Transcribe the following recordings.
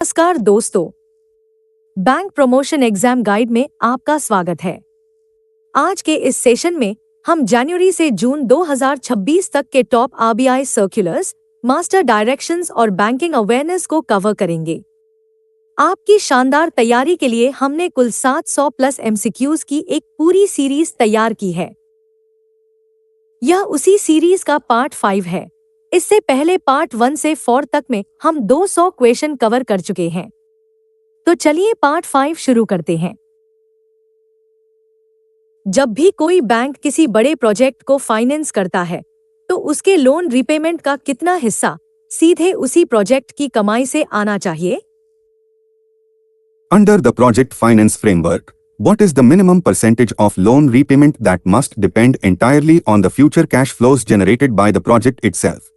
नमस्कार दोस्तों, bank promotion exam guide में आपका स्वागत है। आज के इस सेशन में हम जनवरी से जून 2026 तक के top RBI circulars, master directions और बैंकिंग अवेयरनेस को कवर करेंगे। आपकी शानदार तैयारी के लिए हमने कुल 700 प्लस एमसीक्यूज की एक पूरी सीरीज तैयार की है। यह उसी सीरीज का पार्ट 5 है। इससे पहले पार्ट 1 से 4 तक में हम 200 क्वेश्चन कवर कर चुके हैं। तो चलिए पार्ट 5 शुरू करते हैं। जब भी कोई बैंक किसी बड़े प्रोजेक्ट को फाइनेंस करता है, तो उसके लोन रीपेमेंट का कितना हिस्सा सीधे उसी प्रोजेक्ट की कमाई से आना चाहिए? Under the project finance framework, what is the minimum percentage of loan repayment that must depend entirely on the future cash flows generated by the project itself?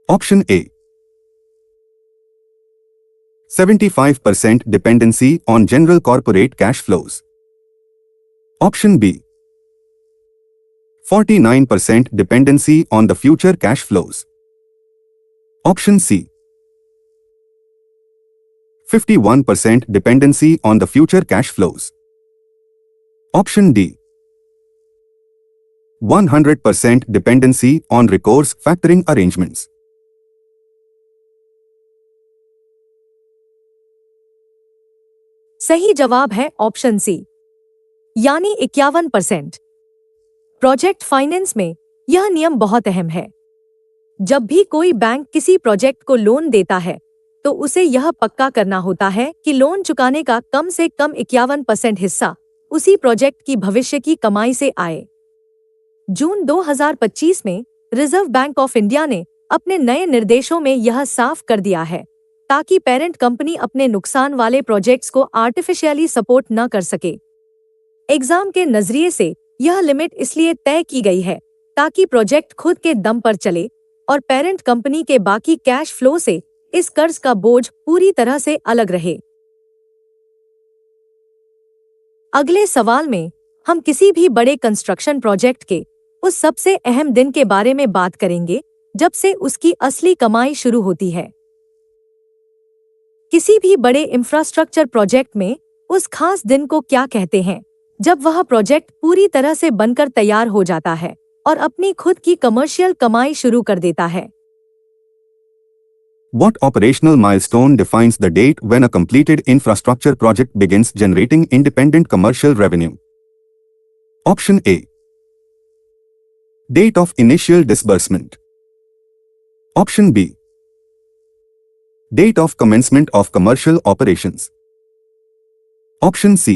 Option A. 75% dependency on general corporate cash flows. Option B. 49% dependency on the future cash flows. Option C. 51% dependency on the future cash flows. Option D. 100% dependency on recourse factoring arrangements. सही जवाब है option C, यानी 51%। Project finance में यह नियम बहुत अहम है। जब भी कोई बैंक किसी प्रोजेक्ट को लोन देता है, तो उसे यह पक्का करना होता है कि लोन चुकाने का कम से कम 51% हिस्सा उसी प्रोजेक्ट की भविष्य की कमाई से आए। जून 2025 में रिजर्व बैंक ऑफ इंडिया ने अपने नए निर्देशों में यह साफ कर दिया है, ताकि पेरेंट कंपनी अपने नुकसान वाले प्रोजेक्ट्स को आर्टिफिशियली सपोर्ट न कर सके। एग्जाम के नजरिए से यह लिमिट इसलिए तय की गई है ताकि प्रोजेक्ट खुद के दम पर चले और पेरेंट कंपनी के बाकी कैश फ्लो से इस कर्ज का बोझ पूरी तरह से अलग रहे। अगले सवाल में हम किसी भी बड़े कंस्ट्रक्शन प्रोजेक्ट के उस सबसे अहम दिन के बारे में बात करेंगे जब से उसकी असली कमाई शुरू होती है। किसी भी बड़े इंफ्रास्ट्रक्चर प्रोजेक्ट में उस खास दिन को क्या कहते हैं जब वह प्रोजेक्ट पूरी तरह से बनकर तैयार हो जाता है और अपनी खुद की कमर्शियल कमाई शुरू कर देता है? What operational milestone defines the date when a completed infrastructure project begins generating independent commercial revenue? Option A. Date of initial disbursement. Option B. Date of commencement of commercial operations. Option C.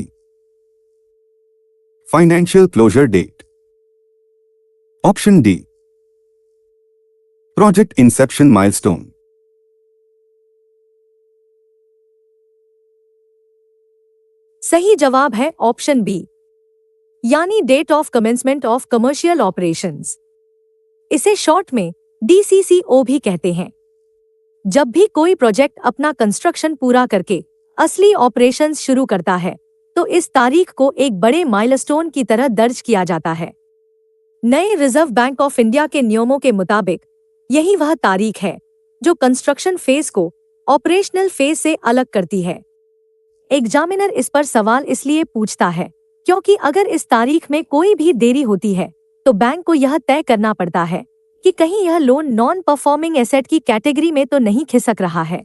Financial closure date. Option D. Project inception milestone. सही जवाब है option B, यानी date of commencement of commercial operations. इसे short में DCCO भी कहते हैं। जब भी कोई प्रोजेक्ट अपना कंस्ट्रक्शन पूरा करके असली ऑपरेशंस शुरू करता है, तो इस तारीख को एक बड़े माइलस्टोन की तरह दर्ज किया जाता है। नए रिजर्व बैंक ऑफ इंडिया के नियमों के मुताबिक यही वह तारीख है जो कंस्ट्रक्शन फेज को ऑपरेशनल फेज से अलग करती है। एग्जामिनर इस पर सवाल इसलिए पूछता है क्योंकि अगर इस तारीख में कोई भी देरी होती है, तो बैंक को यह तय करना पड़ता है कि कहीं यह लोन नॉन परफॉर्मिंग एसेट की कैटेगरी में तो नहीं खिसक रहा है।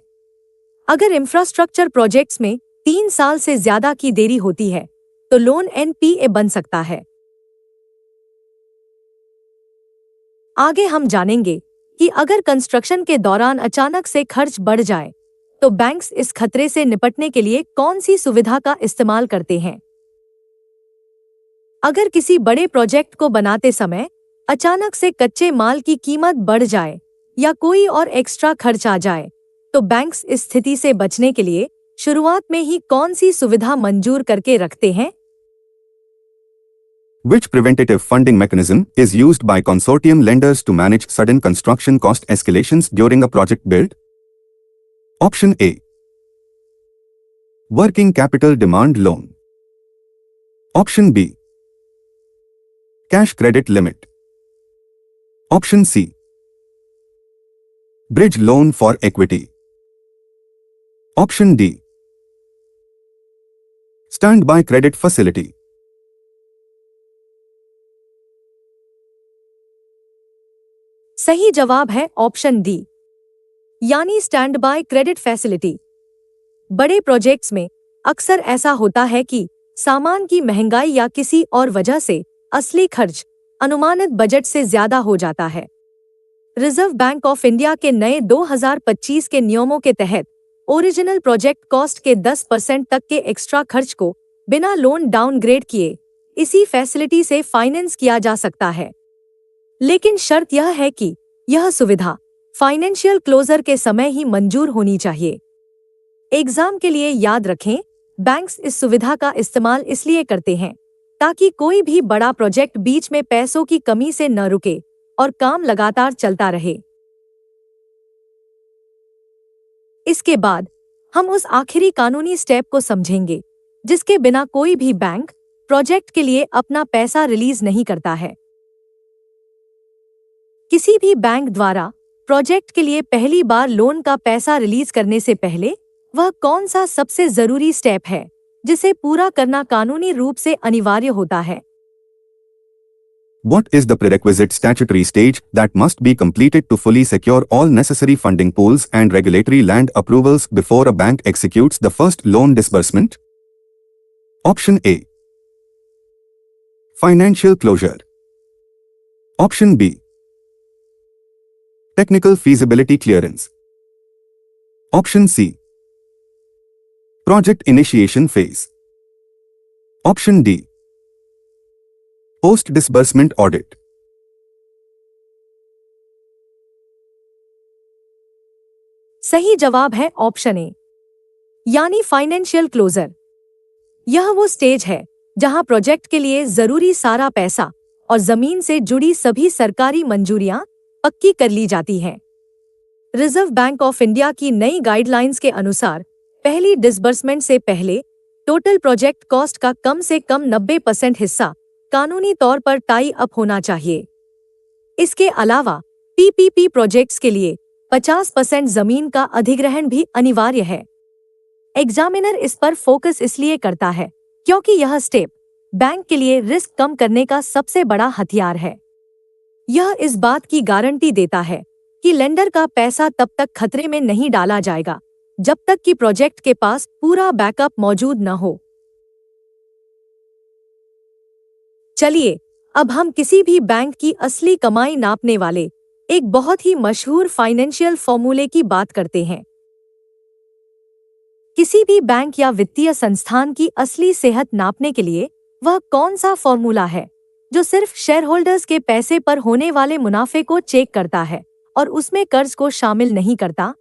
अगर इंफ्रास्ट्रक्चर प्रोजेक्ट्स में 3 साल से ज्यादा की देरी होती है, तो लोन NPA बन सकता है। आगे हम जानेंगे कि अगर कंस्ट्रक्शन के दौरान अचानक से खर्च बढ़ जाए, तो बैंक्स इस खतरे से निपटने के लिए कौन सी सुविधा का इस्तेमाल करते हैं। अगर किसी बड़े प्रोजेक्ट को बनाते समय अचानक से कच्चे माल की कीमत बढ़ जाए या कोई और एक्स्ट्रा खर्च आ जाए, तो बैंक्स इस स्थिति से बचने के लिए शुरुआत में ही कौन सी सुविधा मंजूर करके रखते हैं? Which preventative funding mechanism is used by consortium lenders to manage sudden construction cost escalations during a project build? Option A. Working capital demand loan. Option B. Cash credit limit. Option C. Bridge loan for equity. Option D. Standby credit facility. सही जवाब है option D, यानी stand by credit facility. बड़े projects में अक्सर ऐसा होता है कि सामान की महंगाई या किसी और वजह से असली खर्च अनुमानित बजट से ज्यादा हो जाता है। रिजर्व बैंक ऑफ इंडिया के नए 2025 के नियमों के तहत ओरिजिनल प्रोजेक्ट कॉस्ट के 10% तक के एक्स्ट्रा खर्च को बिना लोन डाउनग्रेड किए इसी फैसिलिटी से फाइनेंस किया जा सकता है। लेकिन शर्त यह है कि यह सुविधा फाइनेंशियल क्लोजर के समय ही मंजूर होनी चाहिए। एग्जाम के लिए याद रखें, बैंक्स इस सुविधा का इस्तेमाल इसलिए करते हैं ताकि कोई भी बड़ा प्रोजेक्ट बीच में पैसों की कमी से न रुके और काम लगातार चलता रहे। इसके बाद हम उस आखिरी कानूनी स्टेप को समझेंगे जिसके बिना कोई भी बैंक प्रोजेक्ट के लिए अपना पैसा रिलीज नहीं करता है। किसी भी बैंक द्वारा प्रोजेक्ट के लिए पहली बार लोन का पैसा रिलीज करने से पहले वह कौन सा सबसे जरूरी स्टेप है जिसे पूरा करना कानूनी रूप से अनिवार्य होता है? What is the prerequisite statutory stage that must be completed to fully secure all necessary funding pools and regulatory land approvals before a bank executes the first loan disbursement? Option A. Financial closure. Option B. Technical feasibility clearance. Option C. Project initiation phase. Option D. Post-disbursement audit. सही जवाब है option A, यानी financial closure. यह वो stage है जहां project के लिए जरूरी सारा पैसा और जमीन से जुड़ी सभी सरकारी मंजूरियां पक्की कर ली जाती हैं। रिजर्व बैंक ऑफ इंडिया की नई गाइडलाइंस के अनुसार पहली डिसबर्समेंट से पहले टोटल प्रोजेक्ट कॉस्ट का कम से कम 90% हिस्सा कानूनी तौर पर टाई अप होना चाहिए। इसके अलावा पीपीपी प्रोजेक्ट्स के लिए 50% जमीन का अधिग्रहण भी अनिवार्य है। एग्जामिनर इस पर फोकस इसलिए करता है क्योंकि यह स्टेप बैंक के लिए रिस्क कम करने का सबसे बड़ा हथियार है। यह इस बात की गारंटी देता है कि लेंडर का पैसा तब तक खतरे में नहीं डाला जाएगा जब तक कि प्रोजेक्ट के पास पूरा बैकअप मौजूद न हो। चलिए अब हम किसी भी बैंक की असली कमाई नापने वाले एक बहुत ही मशहूर फाइनेंशियल फॉर्मूले की बात करते हैं। किसी भी बैंक या वित्तीय संस्थान की असली सेहत नापने के लिए वह कौन सा फॉर्मूला है जो सिर्फ शेयर होल्डर्स के पैसे पर होने वाले मुनाफे को चेक करता है और उसमें कर्ज को शामिल नहीं करता?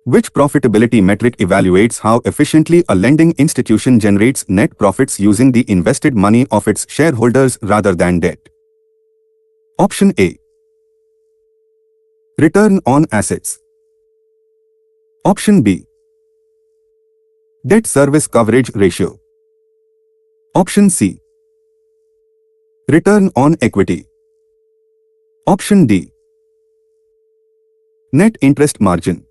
Which profitability metric evaluates how efficiently a lending institution generates net profits using the invested money of its shareholders rather than debt? Option A. Return on assets. Option B. Debt service coverage ratio. Option C. Return on equity. Option D. Net interest margin.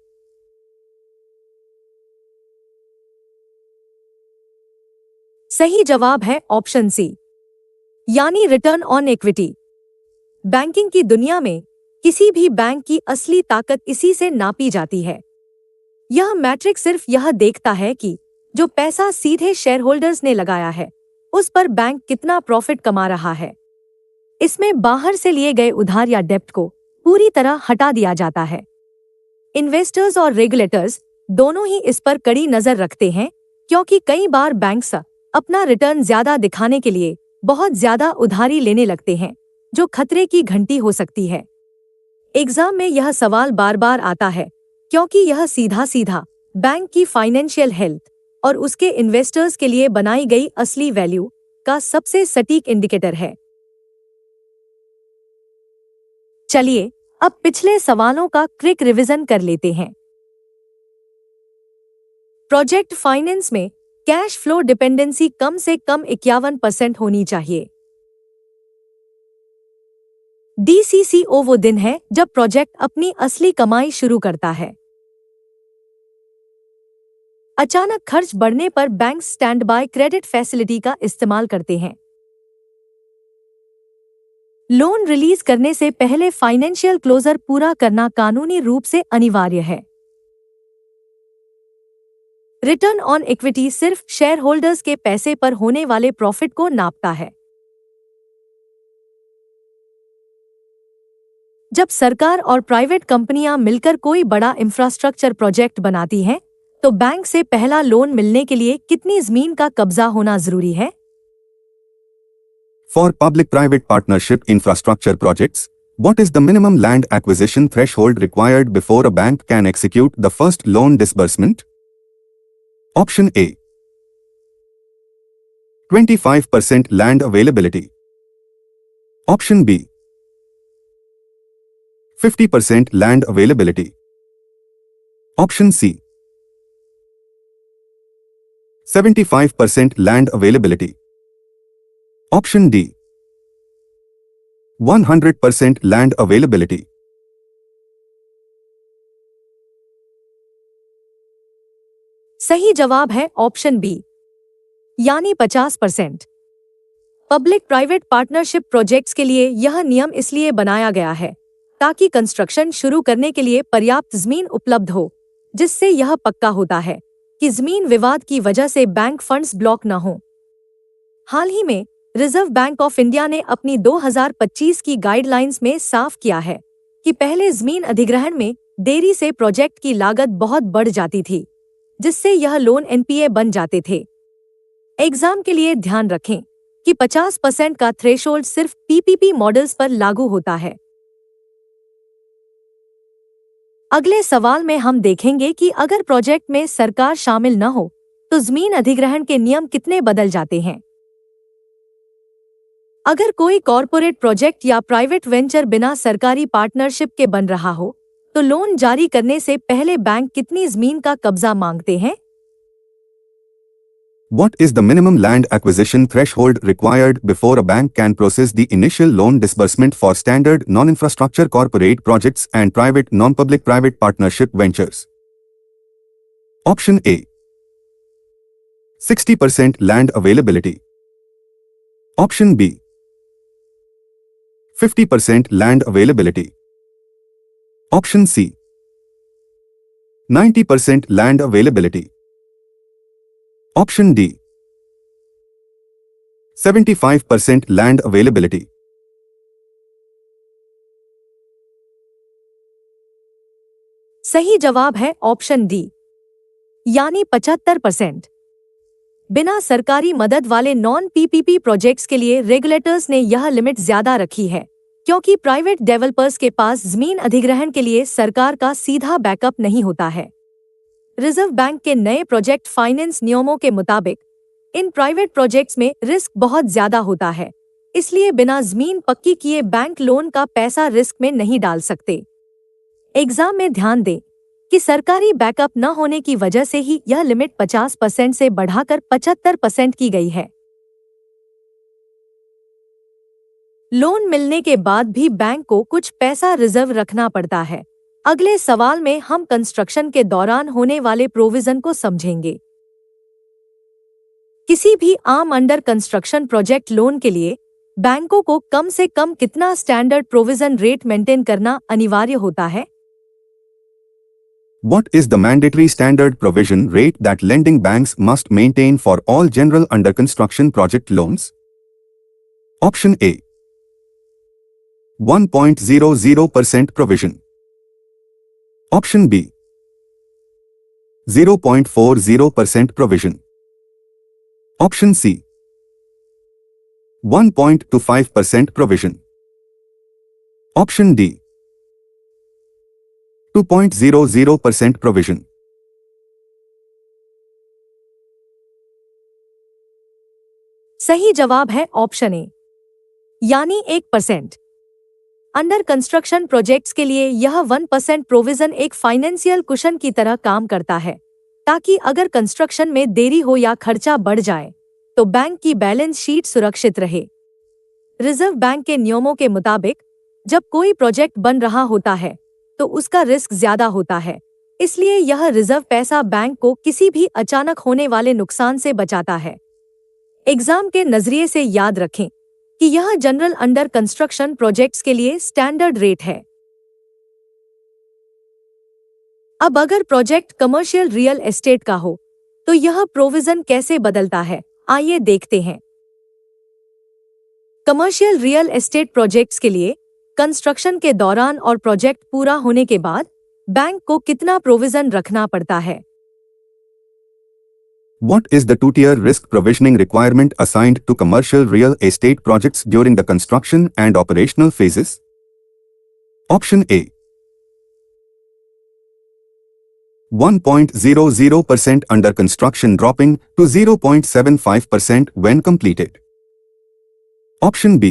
सही जवाब है option C, यानी return on equity. Banking की दुनिया में किसी भी bank की असली ताकत इसी से नापी जाती है। यह मैट्रिक सिर्फ यह देखता है कि जो पैसा सीधे शेयरहोल्डर्स ने लगाया है उस पर बैंक कितना प्रॉफिट कमा रहा है। इसमें बाहर से लिए गए उधार या डेब्ट को पूरी तरह हटा दिया जाता है। इन्वेस्टर्स और रेगुलेटर्स दोनों ही इस पर कड़ी नजर रखते हैं क्योंकि कई बार बैंक्स अपना रिटर्न ज्यादा दिखाने के लिए बहुत ज्यादा उधारी लेने लगते हैं जो खतरे की घंटी हो सकती है। एग्जाम में यह सवाल बार बार आता है क्योंकि यह सीधा सीधा बैंक की फाइनेंशियल हेल्थ और उसके इन्वेस्टर्स के लिए बनाई गई असली वैल्यू का सबसे सटीक इंडिकेटर है। चलिए अब पिछले सवालों का क्विक रिवीजन कर लेते हैं। प्रोजेक्ट फाइनेंस में कैश फ्लो डिपेंडेंसी कम से कम 51% होनी चाहिए। DCCO वो दिन है जब प्रोजेक्ट अपनी असली कमाई शुरू करता है। अचानक खर्च बढ़ने पर bank stand by credit facility का इस्तेमाल करते हैं। लोन रिलीज करने से पहले फाइनेंशियल क्लोजर पूरा करना कानूनी रूप से अनिवार्य है। रिटर्न ऑन इक्विटी सिर्फ शेयर होल्डर्स के पैसे पर होने वाले प्रॉफिट को नापता है। जब सरकार और प्राइवेट कंपनियां मिलकर कोई बड़ा इंफ्रास्ट्रक्चर प्रोजेक्ट बनाती हैं, तो बैंक से पहला लोन मिलने के लिए कितनी जमीन का कब्जा होना जरूरी है? For public-private partnership infrastructure projects, what is the minimum land acquisition threshold required before a bank can execute the first loan disbursement? Option A. 25% land availability. Option B. 50% land availability. Option C. 75% land availability. Option D. 100% land availability. सही जवाब है option B, यानी 50%। Public private partnership projects के लिए यह नियम इसलिए बनाया गया है ताकि कंस्ट्रक्शन शुरू करने के लिए पर्याप्त जमीन उपलब्ध हो, जिससे यह पक्का होता है कि जमीन विवाद की वजह से बैंक फंड्स ब्लॉक न हो। हाल ही में रिजर्व बैंक ऑफ इंडिया ने अपनी 2025 की गाइडलाइंस में साफ किया है कि पहले जमीन अधिग्रहण में देरी से प्रोजेक्ट की लागत बहुत बढ़ जाती थी, जिससे यह लोन एनपीए बन जाते थे। एग्जाम के लिए ध्यान रखें कि 50% का थ्रेशोल्ड सिर्फ पीपीपी मॉडल्स पर लागू होता है। अगले सवाल में हम देखेंगे कि अगर प्रोजेक्ट में सरकार शामिल न हो तो जमीन अधिग्रहण के नियम कितने बदल जाते हैं। अगर कोई कॉरपोरेट प्रोजेक्ट या प्राइवेट वेंचर बिना सरकारी पार्टनरशिप के बन रहा हो, तो लोन जारी करने से पहले बैंक कितनी जमीन का कब्जा मांगते हैं? What is the minimum land acquisition threshold required before a bank can process the initial loan disbursement for standard non-infrastructure corporate projects and private non-public private partnership ventures? Option A. 60% land availability. Option B. 50% land availability. Option C. 90% land availability. Option D. 75% land availability. सही जवाब है option D, यानी 75%। बिना सरकारी मदद वाले non PPP projects के लिए रेगुलेटर्स ने यह लिमिट ज्यादा रखी है, क्योंकि प्राइवेट डेवलपर्स के पास जमीन अधिग्रहण के लिए सरकार का सीधा बैकअप नहीं होता है। रिजर्व बैंक के नए प्रोजेक्ट फाइनेंस नियमों के मुताबिक इन प्राइवेट प्रोजेक्ट्स में रिस्क बहुत ज्यादा होता है, इसलिए बिना जमीन पक्की किए बैंक लोन का पैसा रिस्क में नहीं डाल सकते। एग्जाम में ध्यान दें कि सरकारी बैकअप न होने की वजह से ही यह लिमिट 50% से बढ़ाकर 75% की गई है। लोन मिलने के बाद भी बैंक को कुछ पैसा रिजर्व रखना पड़ता है। अगले सवाल में हम कंस्ट्रक्शन के दौरान होने वाले प्रोविजन को समझेंगे। किसी भी आम अंडर कंस्ट्रक्शन प्रोजेक्ट लोन के लिए बैंकों को कम से कम कितना स्टैंडर्ड प्रोविजन रेट मेंटेन करना अनिवार्य होता है? What is the mandatory standard provision rate that lending banks must maintain for all general under construction project loans? Option A. 1.00% provision. Option B. 0.40% provision. Option C. 1.25% provision. Option D. 2.00% provision. सही जवाब है option A, यानी 1%। Under construction projects के लिए यह 1% provision एक financial cushion की तरह काम करता है, ताकि अगर कंस्ट्रक्शन में देरी हो या खर्चा बढ़ जाए तो बैंक की बैलेंस शीट सुरक्षित रहे। रिजर्व बैंक के नियमों के मुताबिक जब कोई प्रोजेक्ट बन रहा होता है तो उसका रिस्क ज्यादा होता है, इसलिए यह रिजर्व पैसा बैंक को किसी भी अचानक होने वाले नुकसान से बचाता है। एग्जाम के नजरिए से याद रखें कि यह जनरल अंडर कंस्ट्रक्शन प्रोजेक्ट्स के लिए स्टैंडर्ड रेट है। अब अगर प्रोजेक्ट कमर्शियल रियल एस्टेट का हो तो यह प्रोविजन कैसे बदलता है, आइए देखते हैं। कमर्शियल रियल एस्टेट प्रोजेक्ट्स के लिए कंस्ट्रक्शन के दौरान और प्रोजेक्ट पूरा होने के बाद बैंक को कितना प्रोविजन रखना पड़ता है? What is the two-tier risk provisioning requirement assigned to commercial real estate projects during the construction and operational phases? Option A. 1.00% under construction dropping to 0.75% when completed. Option B.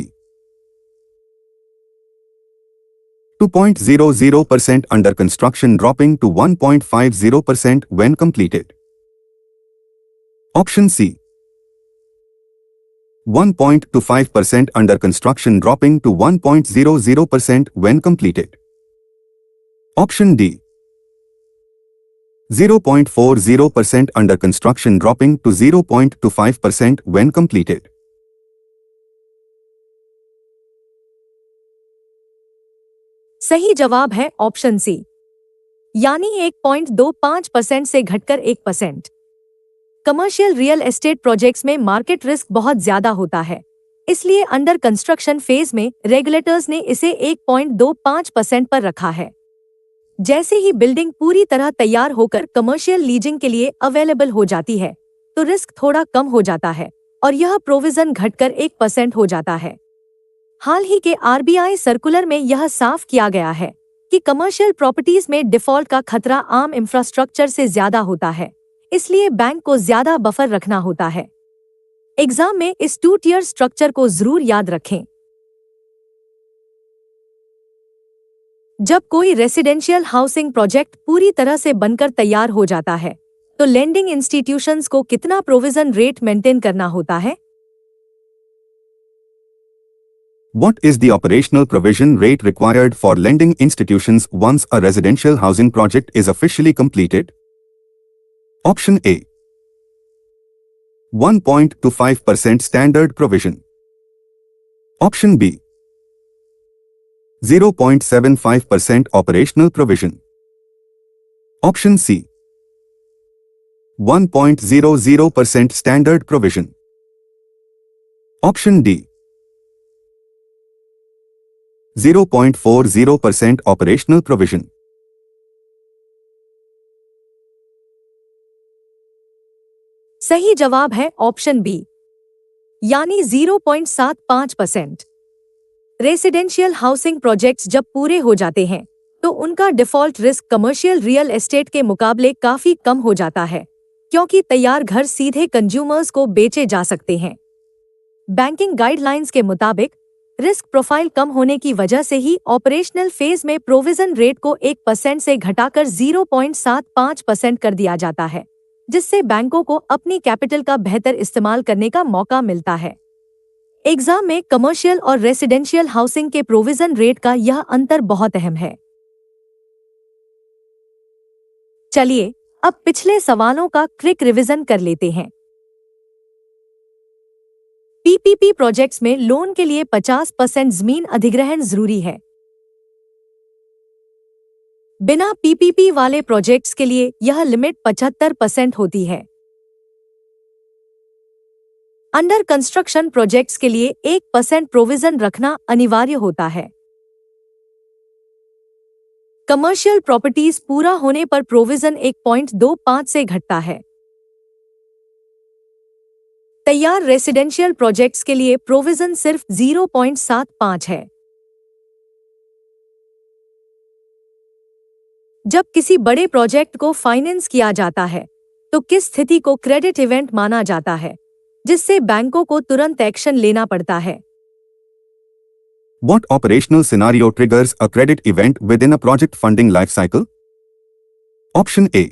2.00% under construction dropping to 1.50% when completed. Option C. 1.25% under construction dropping to 1.00% when completed. Option D. 0.40% under construction dropping to 0.25% when completed. सही जवाब है option C, यानी 1.25% से घटकर 1%। Commercial real estate projects में market risk बहुत ज्यादा होता है, इसलिए अंडर कंस्ट्रक्शन फेज में रेगुलेटर्स ने इसे 1.25% पर रखा है। जैसे ही बिल्डिंग पूरी तरह तैयार होकर कमर्शियल लीजिंग के लिए अवेलेबल हो जाती है तो रिस्क थोड़ा कम हो जाता है और यह प्रोविजन घटकर 1% हो जाता है। हाल ही के आरबीआई सर्कुलर में यह साफ किया गया है कि कमर्शियल प्रॉपर्टीज में डिफॉल्ट का खतरा आम इंफ्रास्ट्रक्चर से ज्यादा होता है, इसलिए बैंक को ज्यादा बफर रखना होता है। एग्जाम में इस 2-tier स्ट्रक्चर को जरूर याद रखें। जब कोई रेसिडेंशियल हाउसिंग प्रोजेक्ट पूरी तरह से बनकर तैयार हो जाता है तो लेंडिंग इंस्टीट्यूशंस को कितना प्रोविजन रेट मेंटेन करना होता है? What is the operational provision rate required for lending institutions once a residential housing project is officially completed? Option A. 1.25% standard provision. Option B. 0.75% operational provision. Option C. 1.00% standard provision. Option D. 0.40% operational provision. सही जवाब है option B, यानी 0.75%। Residential housing projects जब पूरे हो जाते हैं तो उनका default risk commercial real estate के मुकाबले काफी कम हो जाता है, क्योंकि तैयार घर सीधे कंज्यूमर्स को बेचे जा सकते हैं। बैंकिंग गाइडलाइंस के मुताबिक रिस्क प्रोफाइल कम होने की वजह से ही ऑपरेशनल फेज में प्रोविजन रेट को 1% से घटाकर 0.75% कर दिया जाता है, जिससे बैंकों को अपनी कैपिटल का बेहतर इस्तेमाल करने का मौका मिलता है। एग्जाम में कमर्शियल और रेसिडेंशियल हाउसिंग के प्रोविजन रेट का यह अंतर बहुत अहम है। चलिए अब पिछले सवालों का क्विक रिवीजन कर लेते हैं। पीपीपी प्रोजेक्ट्स में लोन के लिए 50% जमीन अधिग्रहण जरूरी है। बिना पीपीपी वाले प्रोजेक्ट्स के लिए यह लिमिट 75% होती है। अंडर कंस्ट्रक्शन प्रोजेक्ट्स के लिए 1% प्रोविजन रखना अनिवार्य होता है। कमर्शियल प्रॉपर्टीज पूरा होने पर प्रोविजन 1.25 से घटता है। तैयार रेसिडेंशियल प्रोजेक्ट्स के लिए प्रोविजन सिर्फ 0.75 है। जब किसी बड़े प्रोजेक्ट को फाइनेंस किया जाता है तो किस स्थिति को क्रेडिट इवेंट माना जाता है, जिससे बैंकों को तुरंत एक्शन लेना पड़ता है? What operational scenario triggers a credit event within a project funding life cycle? Option A.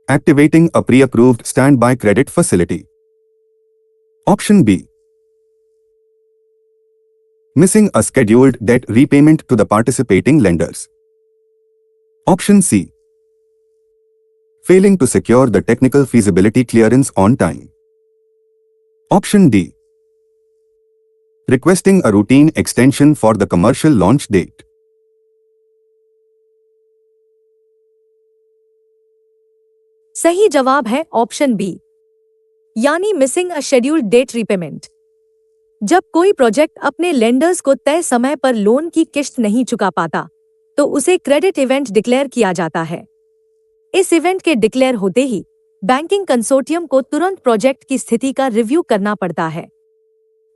Activating a pre-approved standby credit facility. Option B. Missing a scheduled debt repayment to the participating lenders. Option C. Failing to secure the technical feasibility clearance on time. Option D. Requesting a routine extension for the commercial launch date. सही जवाब है option B, यानी missing a scheduled date repayment. जब कोई project अपने lenders को तय समय पर लोन की किश्त नहीं चुका पाता, तो उसे क्रेडिट इवेंट डिक्लेयर किया जाता है। इस इवेंट के डिक्लेयर होते ही बैंकिंग कंसोर्टियम को तुरंत प्रोजेक्ट की स्थिति का रिव्यू करना पड़ता है।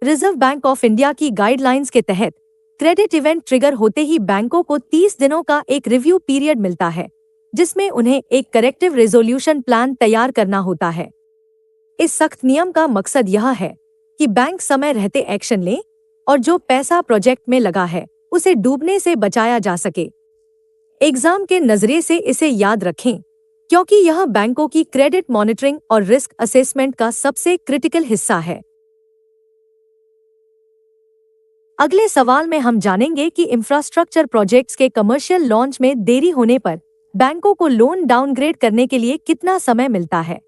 रिजर्व बैंक ऑफ इंडिया की गाइडलाइंस के तहत क्रेडिट इवेंट ट्रिगर होते ही बैंकों को 30 दिनों का एक रिव्यू पीरियड मिलता है, जिसमें उन्हें एक करेक्टिव रेजोल्यूशन प्लान तैयार करना होता है। इस सख्त नियम का मकसद यह है कि बैंक समय रहते एक्शन लें और जो पैसा प्रोजेक्ट में लगा है उसे डूबने से बचाया जा सके। एग्जाम के नजरिए से इसे याद रखें, क्योंकि यह बैंकों की क्रेडिट मॉनिटरिंग और रिस्क असेसमेंट का सबसे क्रिटिकल हिस्सा है। अगले सवाल में हम जानेंगे कि इंफ्रास्ट्रक्चर प्रोजेक्ट्स के कमर्शियल लॉन्च में देरी होने पर बैंकों को लोन डाउनग्रेड करने के लिए कितना समय मिलता है।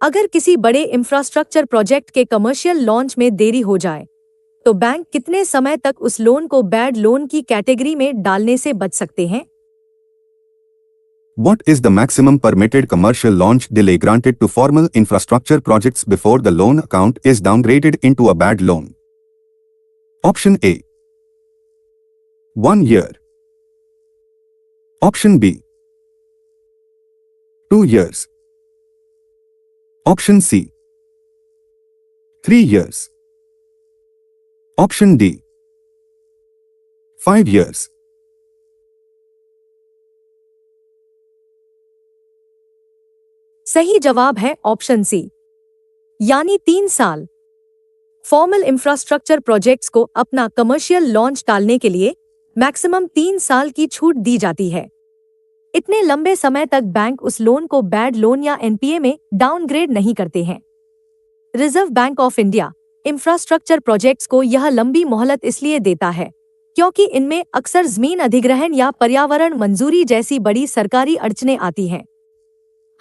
अगर किसी बड़े इंफ्रास्ट्रक्चर प्रोजेक्ट के कमर्शियल लॉन्च में देरी हो जाए, तो बैंक कितने समय तक उस लोन को बैड लोन की कैटेगरी में डालने से बच सकते हैं? What is the maximum permitted commercial launch delay granted to formal infrastructure projects before the loan account is downgraded into a bad loan? Option A. 1 year. Option B. 2 years. Option C. 3 years. Option D. 5 years. सही जवाब है option C, यानी 3 साल। Formal infrastructure projects को अपना commercial launch टालने के लिए मैक्सिमम 3 साल की छूट दी जाती है। इतने लंबे समय तक बैंक उस लोन को बैड लोन या एनपीए में डाउनग्रेड नहीं करते हैं। Reserve Bank of India infrastructure projects को यह लंबी मोहलत इसलिए देता है क्योंकि इनमें अक्सर जमीन अधिग्रहण या पर्यावरण मंजूरी जैसी बड़ी सरकारी अड़चनें आती हैं।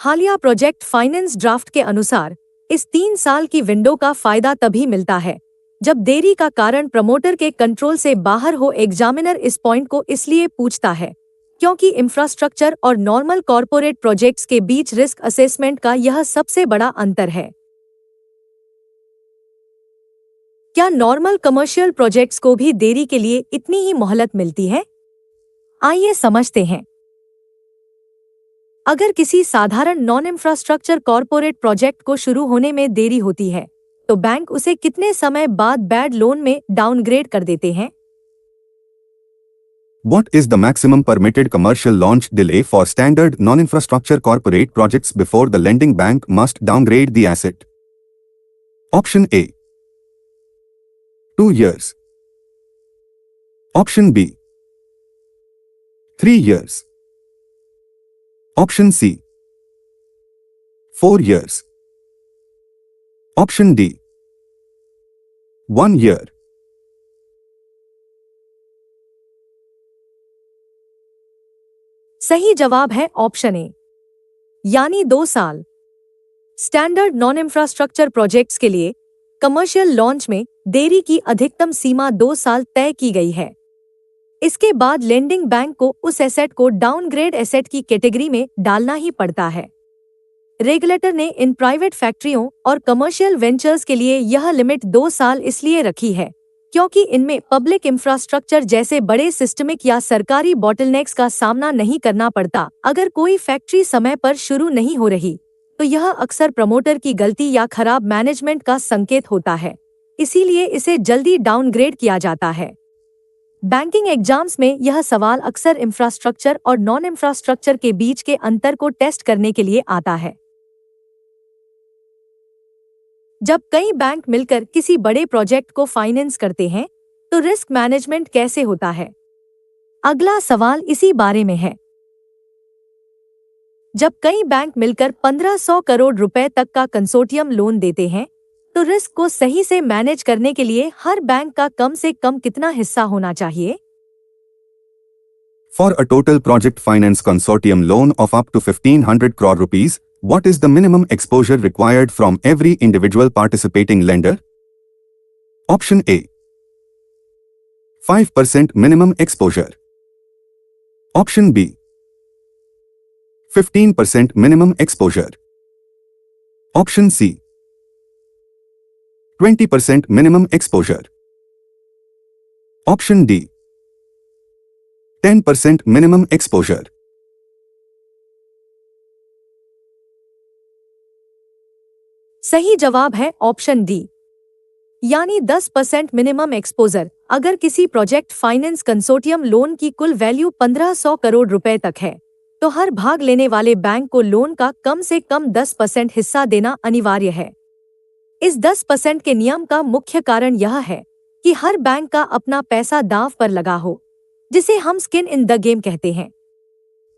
हालिया प्रोजेक्ट फाइनेंस ड्राफ्ट के अनुसार इस 3 साल की विंडो का फायदा तभी मिलता है जब देरी का कारण प्रमोटर के कंट्रोल से बाहर हो। एग्जामिनर इस पॉइंट को इसलिए पूछता है क्योंकि इंफ्रास्ट्रक्चर और नॉर्मल कॉरपोरेट प्रोजेक्ट्स के बीच रिस्क असेसमेंट का यह सबसे बड़ा अंतर है। क्या नॉर्मल कमर्शियल प्रोजेक्ट्स को भी देरी के लिए इतनी ही मोहलत मिलती है? आइए समझते हैं। अगर किसी साधारण नॉन इंफ्रास्ट्रक्चर कॉरपोरेट प्रोजेक्ट को शुरू होने में देरी होती है, तो बैंक उसे कितने समय बाद बैड लोन में डाउनग्रेड कर देते हैं? What is the maximum permitted commercial launch delay for standard non-infrastructure corporate projects before the lending bank must downgrade the asset? Option A. 2 years. Option B. 3 years. Option C. 4 years. Option D. 1 year. सही जवाब है option A, यानी 2 साल। Standard non infrastructure projects के लिए commercial launch में देरी की अधिकतम सीमा 2 साल तय की गई है। इसके बाद लेंडिंग बैंक को उस एसेट को डाउनग्रेड एसेट की कैटेगरी में डालना ही पड़ता है। रेगुलेटर ने इन प्राइवेट फैक्ट्रियों और कमर्शियल वेंचर्स के लिए यह लिमिट 2 साल इसलिए रखी है क्योंकि इनमें पब्लिक इंफ्रास्ट्रक्चर जैसे बड़े सिस्टमिक या सरकारी बॉटलनेक्स का सामना नहीं करना पड़ता। अगर कोई फैक्ट्री समय पर शुरू नहीं हो रही, तो यह अक्सर प्रमोटर की गलती या खराब मैनेजमेंट का संकेत होता है, इसीलिए इसे जल्दी डाउनग्रेड किया जाता है। बैंकिंग एग्जाम्स में यह सवाल अक्सर इंफ्रास्ट्रक्चर और नॉन इंफ्रास्ट्रक्चर के बीच के अंतर को टेस्ट करने के लिए आता है। जब कई बैंक मिलकर किसी बड़े प्रोजेक्ट को फाइनेंस करते हैं, तो रिस्क मैनेजमेंट कैसे होता है? अगला सवाल इसी बारे में है। जब कई बैंक मिलकर 1500 करोड़ रुपए तक का कंसोर्टियम लोन देते हैं, तो रिस्क को सही से मैनेज करने के लिए हर बैंक का कम से कम कितना हिस्सा होना चाहिए? For a total project finance consortium loan of up to 1500 crore rupees, what is the minimum exposure required from every individual participating lender? Option A. 5% minimum exposure. Option B. 15% minimum exposure. Option C. 20% minimum exposure. Option D. 10% minimum exposure. सही जवाब है option D, यानी 10% minimum exposure. अगर किसी project finance consortium loan की कुल value 1500 crore रुपए तक है, तो हर भाग लेने वाले बैंक को लोन का कम से कम 10% हिस्सा देना अनिवार्य है। इस 10% के नियम का मुख्य कारण यह है कि हर बैंक का अपना पैसा दांव पर लगा हो, जिसे हम स्किन इन द गेम कहते हैं।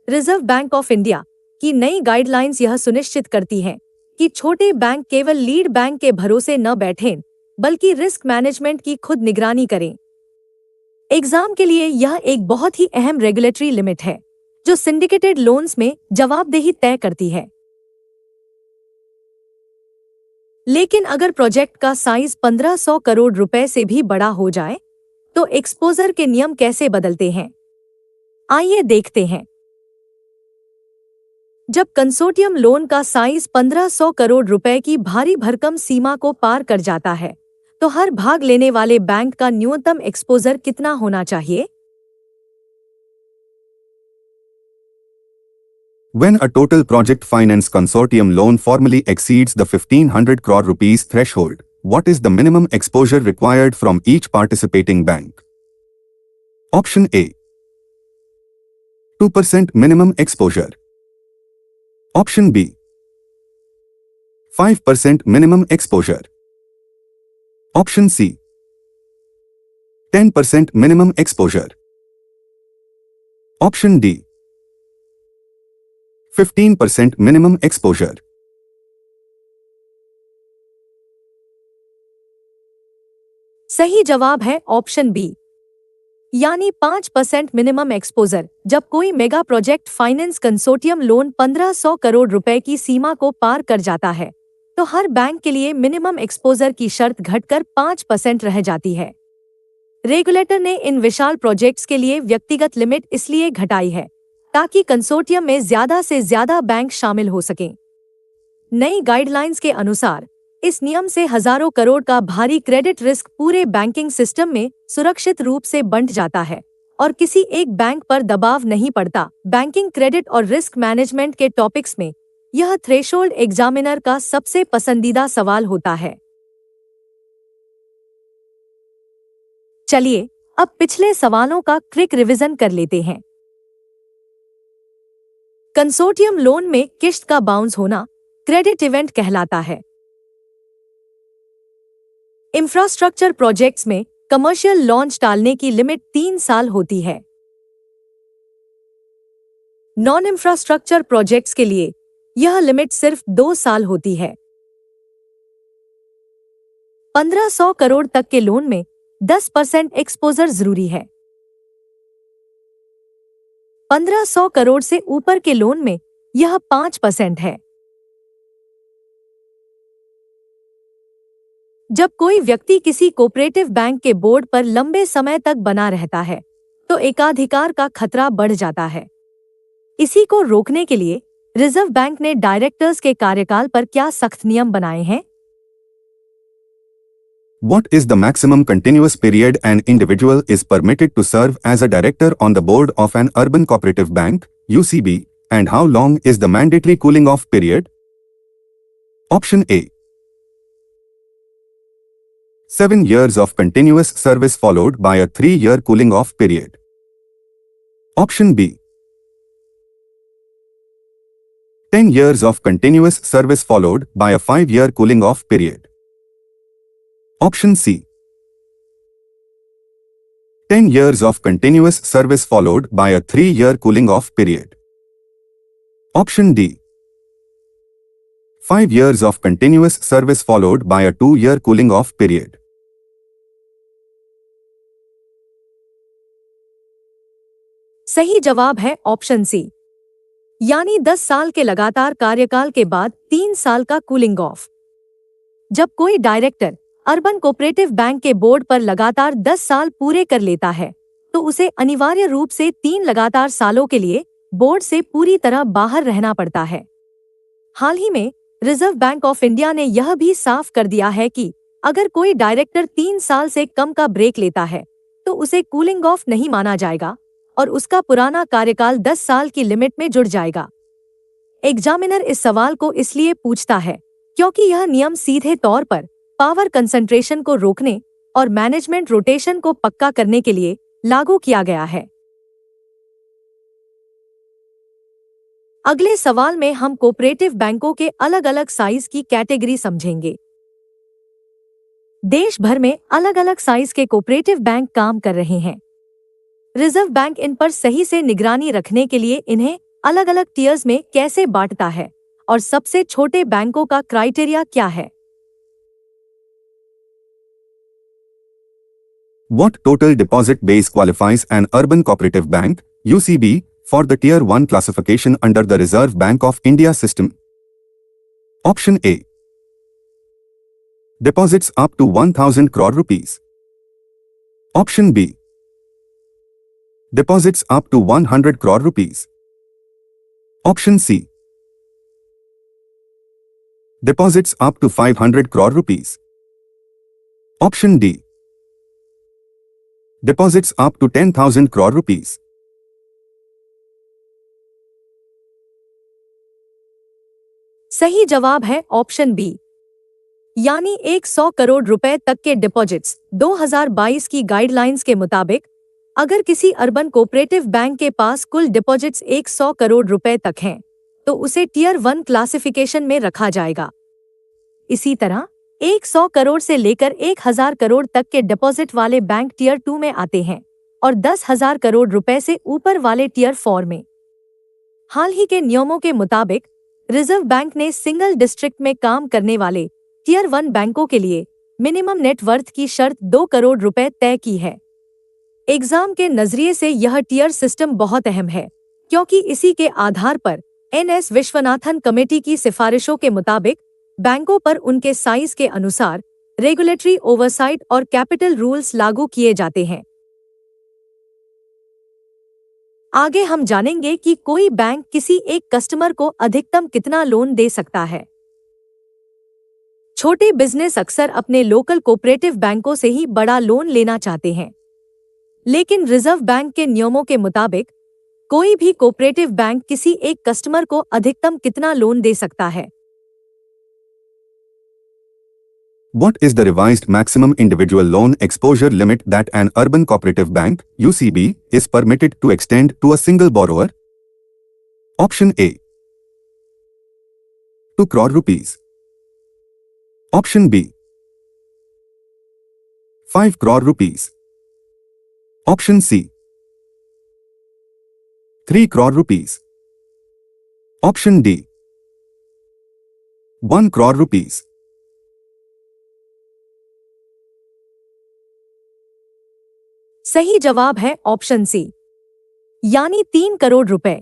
रिजर्व बैंक ऑफ इंडिया की नई गाइडलाइंस यह सुनिश्चित करती हैं कि छोटे बैंक केवल लीड बैंक के भरोसे न बैठें, बल्कि रिस्क मैनेजमेंट की खुद निगरानी करें। एग्जाम के लिए यह एक बहुत ही अहम रेगुलेटरी लिमिट है, जो सिंडिकेटेड लोन्स में जवाबदेही तय करती है। लेकिन अगर प्रोजेक्ट का साइज 1500 करोड़ रुपए से भी बड़ा हो जाए, तो एक्सपोजर के नियम कैसे बदलते हैं? आइए देखते हैं। जब कंसोर्टियम लोन का साइज 1500 करोड़ रुपए की भारी भरकम सीमा को पार कर जाता है, तो हर भाग लेने वाले बैंक का न्यूनतम एक्सपोजर कितना होना चाहिए? When a total project finance consortium loan formally exceeds the 1500 crore rupees threshold, what is the minimum exposure required from each participating bank? Option A. 2% minimum exposure. Option B. 5% minimum exposure. Option C. 10% minimum exposure. Option D. 15% minimum exposure. सही जवाब है option B, यानी 5% minimum exposure. जब कोई mega project finance consortium loan 1500 crore रुपए की सीमा को पार कर जाता है, तो हर बैंक के लिए मिनिमम एक्सपोजर की शर्त घटकर 5% रह जाती है। रेगुलेटर ने इन विशाल प्रोजेक्ट्स के लिए व्यक्तिगत लिमिट इसलिए घटाई है ताकि कंसोर्टियम में ज्यादा से ज्यादा बैंक शामिल हो सकें। नई गाइडलाइंस के अनुसार इस नियम से हजारों करोड़ का भारी क्रेडिट रिस्क पूरे बैंकिंग सिस्टम में सुरक्षित रूप से बंट जाता है और किसी एक बैंक पर दबाव नहीं पड़ता। बैंकिंग क्रेडिट और रिस्क मैनेजमेंट के टॉपिक्स में यह थ्रेशोल्ड एग्जामिनर का सबसे पसंदीदा सवाल होता है। चलिए अब पिछले सवालों का क्विक रिवीजन कर लेते हैं। कंसोर्टियम लोन में किश्त का बाउंस होना क्रेडिट इवेंट कहलाता है। इंफ्रास्ट्रक्चर प्रोजेक्ट्स में कमर्शियल लॉन्च टालने की लिमिट 3 साल होती है। नॉन इंफ्रास्ट्रक्चर प्रोजेक्ट्स के लिए यह लिमिट सिर्फ 2 साल होती है। 1500 करोड़ तक के लोन में 10% एक्सपोजर जरूरी है। 1500 करोड़ से ऊपर के लोन में यह 5% है। जब कोई व्यक्ति किसी कोऑपरेटिव बैंक के बोर्ड पर लंबे समय तक बना रहता है, तो एकाधिकार का खतरा बढ़ जाता है। इसी को रोकने के लिए रिजर्व बैंक ने डायरेक्टर्स के कार्यकाल पर क्या सख्त नियम बनाए हैं? What is the maximum continuous period an individual is permitted to serve as a director on the board of an urban cooperative bank, UCB, and how long is the mandatory cooling off period? Option A. 7 years of continuous service followed by a 3-year cooling off period. Option B. 10 years of continuous service followed by a 5-year cooling off period. Option C. 10 years of continuous service followed by a 3-year cooling off period. Option D. 5 years of continuous service followed by a 2-year cooling off period. सही जवाब है option C, यानी 10 साल के लगातार कार्यकाल के बाद 3 साल का कूलिंग ऑफ। जब कोई डायरेक्टर अर्बन कोऑपरेटिव बैंक के बोर्ड पर लगातार 10 साल पूरे कर लेता है तो उसे अनिवार्य रूप से 3 लगातार सालों के लिए बोर्ड से पूरी तरह बाहर रहना पड़ता है। हाल ही में रिजर्व बैंक ऑफ इंडिया ने यह भी साफ कर दिया है कि अगर कोई डायरेक्टर 3 साल से कम का ब्रेक लेता है तो उसे कूलिंग ऑफ नहीं माना जाएगा और उसका पुराना कार्यकाल 10 साल की लिमिट में जुड़ जाएगा। एग्जामिनर इस सवाल को इसलिए पूछता है क्योंकि यह नियम सीधे तौर पर पावर कंसंट्रेशन को रोकने और मैनेजमेंट रोटेशन को पक्का करने के लिए लागू किया गया है। अगले सवाल में हम कोऑपरेटिव बैंकों के अलग अलग साइज की कैटेगरी समझेंगे। देश भर में अलग अलग साइज के कोऑपरेटिव बैंक काम कर रहे हैं। रिजर्व बैंक इन पर सही से निगरानी रखने के लिए इन्हें अलग अलग टियर्स में कैसे बांटता है और सबसे छोटे बैंकों का क्राइटेरिया क्या है? What total deposit base qualifies an urban cooperative bank, UCB, for the Tier 1 classification under the Reserve Bank of India system? Option A. Deposits up to 1,000 crore rupees. Option B. Deposits up to 100 crore rupees. Option C. Deposits up to 500 crore rupees. Option D. Deposits up to 10,000 crore rupees. सही जवाब है option B, यानी 100 करोड़ रुपए तक के deposits. 2022 की guidelines के मुताबिक अगर किसी अर्बन कोऑपरेटिव बैंक के पास कुल डिपॉजिट्स 100 करोड़ रुपए तक हैं, तो उसे टियर 1 क्लासिफिकेशन में रखा जाएगा। इसी तरह 100 करोड़ से लेकर 1000 करोड़ तक के डिपॉजिट वाले बैंक टियर 2 में आते हैं और 10,000 करोड़ रुपए से ऊपर वाले टियर 4 में। हाल ही के नियमों के मुताबिक रिजर्व बैंक ने सिंगल डिस्ट्रिक्ट में काम करने वाले टियर 1 बैंकों के लिए मिनिमम नेट वर्थ की शर्त 2 करोड़ रुपए तय की है। एग्जाम के नजरिए से यह टियर सिस्टम बहुत अहम है क्योंकि इसी के आधार पर NS विश्वनाथन कमेटी की सिफारिशों के मुताबिक बैंकों पर उनके साइज के अनुसार रेगुलेटरी ओवरसाइट और कैपिटल रूल्स लागू किए जाते हैं। आगे हम जानेंगे कि कोई बैंक किसी एक कस्टमर को अधिकतम कितना लोन दे सकता है। छोटे बिजनेस अक्सर अपने लोकल कोऑपरेटिव बैंकों से ही बड़ा लोन लेना चाहते हैं, लेकिन रिजर्व बैंक के नियमों के मुताबिक कोई भी कोऑपरेटिव बैंक किसी एक कस्टमर को अधिकतम कितना लोन दे सकता है? What is the revised maximum individual loan exposure limit that an urban cooperative bank, UCB, is permitted to extend to a single borrower? Option A. 2 crore rupees. Option B. 5 crore rupees. Option C. 3 crore rupees. Option D. 1 crore rupees. सही जवाब है option C, यानी 3 करोड़ रुपए।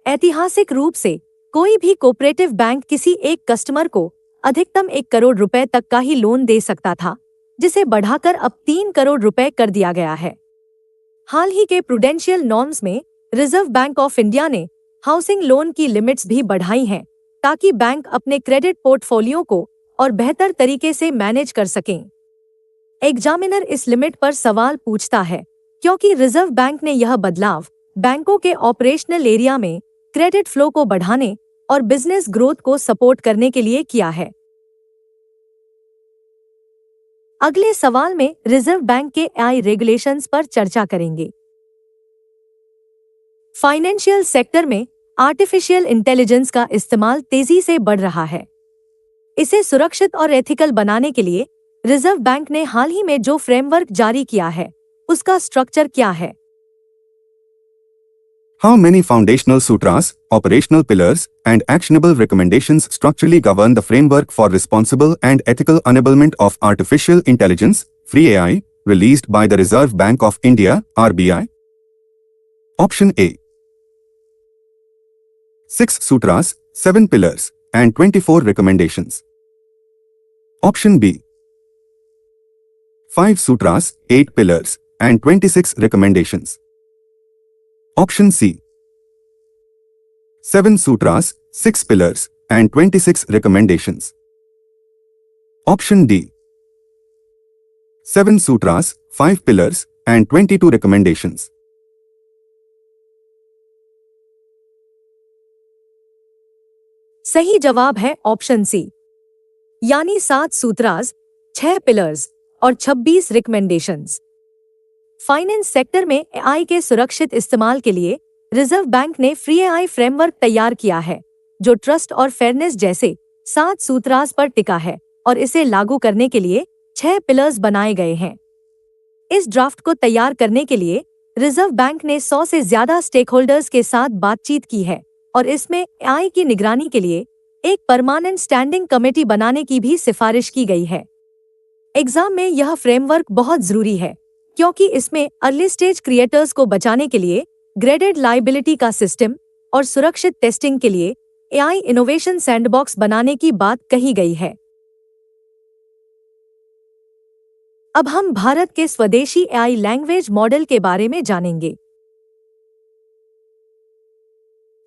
ऐतिहासिक रूप से कोई भी कोऑपरेटिव बैंक किसी एक कस्टमर को अधिकतम 1 करोड़ रुपए तक का ही लोन दे सकता था, जिसे बढ़ाकर अब 3 करोड़ रुपए कर दिया गया है। हाल ही के प्रूडेंशियल नॉर्म्स में रिजर्व बैंक ऑफ इंडिया ने हाउसिंग लोन की लिमिट्स भी बढ़ाई हैं ताकि बैंक अपने क्रेडिट पोर्टफोलियो को और बेहतर तरीके से मैनेज कर सकें। एग्जामिनर इस लिमिट पर सवाल पूछता है क्योंकि रिजर्व बैंक ने यह बदलाव बैंकों के ऑपरेशनल एरिया में क्रेडिट फ्लो को बढ़ाने और बिजनेस ग्रोथ को सपोर्ट करने के लिए किया है। अगले सवाल में रिजर्व बैंक के AI रेगुलेशंस पर चर्चा करेंगे। फाइनेंशियल सेक्टर में आर्टिफिशियल इंटेलिजेंस का इस्तेमाल तेजी से बढ़ रहा है। इसे सुरक्षित और एथिकल बनाने के लिए रिजर्व बैंक ने हाल ही में जो फ्रेमवर्क जारी किया है, उसका स्ट्रक्चर क्या है? How many foundational sutras, operational pillars, and actionable recommendations structurally govern the framework for responsible and ethical enablement of artificial intelligence, free AI, released by the Reserve Bank of India, RBI? Option A. 6 sutras, 7 pillars, and 24 recommendations. Option B. 5 sutras, 8 pillars, and 26 recommendations. Option C. 7 sutras, 6 pillars, and 26 recommendations. Option D. 7 sutras, 5 pillars, and 22 recommendations. सही जवाब है option C, यानी 7 सूत्रास, 6 pillars और 26 recommendations. Finance sector में AI के सुरक्षित इस्तेमाल के लिए रिजर्व बैंक ने फ्री एआई फ्रेमवर्क तैयार किया है, जो ट्रस्ट और फेयरनेस जैसे 7 सूत्रास पर टिका है और इसे लागू करने के लिए 6 पिलर्स बनाए गए हैं। इस ड्राफ्ट को तैयार करने के लिए रिजर्व बैंक ने 100 से ज्यादा स्टेकहोल्डर्स के साथ बातचीत की है और इसमें एआई की निगरानी के लिए एक परमानेंट स्टैंडिंग कमेटी बनाने की भी सिफारिश की गई है। एग्जाम में यह फ्रेमवर्क बहुत जरूरी है क्योंकि इसमें अर्ली स्टेज क्रिएटर्स को बचाने के लिए ग्रेडेड लायबिलिटी का सिस्टम और सुरक्षित टेस्टिंग के लिए एआई इनोवेशन सैंडबॉक्स बनाने की बात कही गई है। अब हम भारत के स्वदेशी एआई लैंग्वेज मॉडल के बारे में जानेंगे।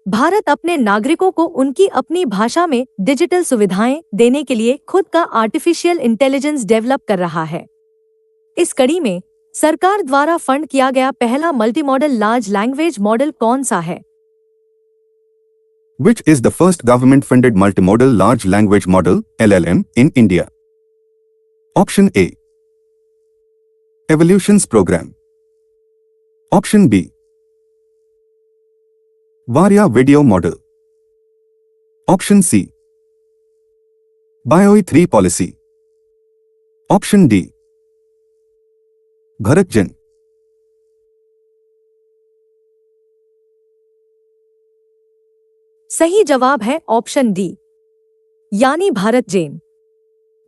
भारत अपने नागरिकों को उनकी अपनी भाषा में डिजिटल सुविधाएं देने के लिए खुद का आर्टिफिशियल इंटेलिजेंस डेवलप कर रहा है। इस कड़ी में सरकार द्वारा फंड किया गया पहला मल्टीमॉडल लार्ज लैंग्वेज मॉडल कौन सा है? Which is the first government-funded multimodal large language model (LLM) in India? Option A. Evolutions Program. Option B. Varia Video Model. Option C. BioE 3 Policy. Option D. Bharat Gen. सही जवाब है option D, यानी भारत जेन।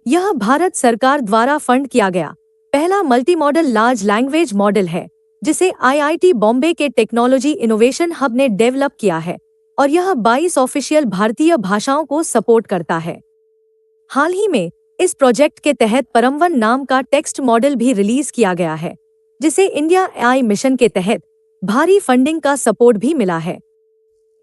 यह भारत सरकार द्वारा fund किया गया पहला मल्टीमॉडल लार्ज लैंग्वेज मॉडल है, जिसे आईआईटी बॉम्बे के टेक्नोलॉजी इनोवेशन हब ने डेवलप किया है और यह 22 ऑफिशियल भारतीय भाषाओं को सपोर्ट करता है। हाल ही में इस प्रोजेक्ट के तहत परमवन नाम का टेक्स्ट मॉडल भी रिलीज किया गया है, जिसे इंडिया एआई मिशन के तहत भारी फंडिंग का सपोर्ट भी मिला है।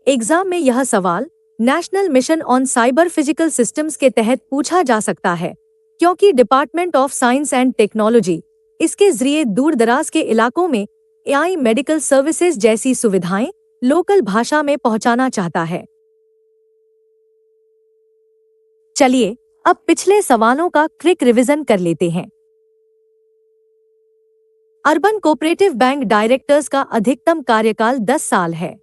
एग्जाम में यह सवाल national mission on cyber physical systems के तहत पूछा जा सकता है, क्योंकि department of science and technology इसके जरिए दूर दराज के इलाकों में एआई मेडिकल सर्विसेज जैसी सुविधाएं लोकल भाषा में पहुंचाना चाहता है। चलिए अब पिछले सवालों का क्विक रिवीजन कर लेते हैं। अर्बन कोऑपरेटिव बैंक डायरेक्टर्स का अधिकतम कार्यकाल 10 साल है।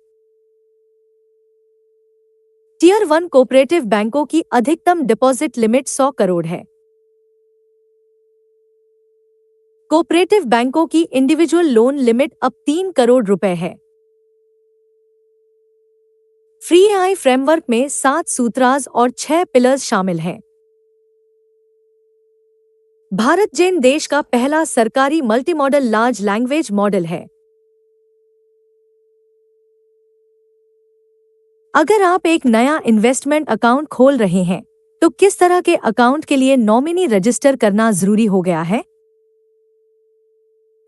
टियर 1 कोऑपरेटिव बैंकों की अधिकतम डिपॉजिट लिमिट 100 करोड़ है। कोऑपरेटिव बैंकों की इंडिविजुअल लोन लिमिट अब 3 करोड़ रुपए है। फ्री एआई फ्रेमवर्क में 7 सूत्रास और 6 पिलर्स शामिल हैं। भारत जेन देश का पहला सरकारी मल्टीमॉडल लार्ज लैंग्वेज मॉडल है। अगर आप एक नया इन्वेस्टमेंट अकाउंट खोल रहे हैं, तो किस तरह के अकाउंट के लिए नॉमिनी रजिस्टर करना जरूरी हो गया है?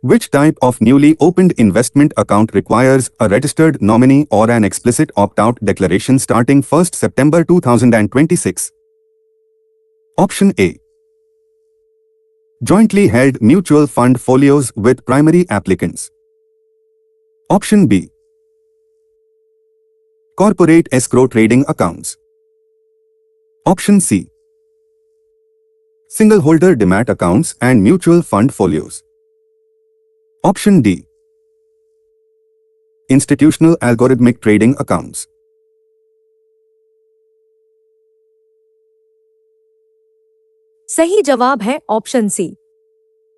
Which type of newly opened investment account requires a registered nominee or an explicit opt-out declaration starting 1st September 2026? Option A. Jointly held mutual fund folios with primary applicants. Option B. Corporate escrow trading accounts. Option C. Single holder demat accounts and mutual fund folios. Option D. Institutional algorithmic trading accounts. सही जवाब है option C,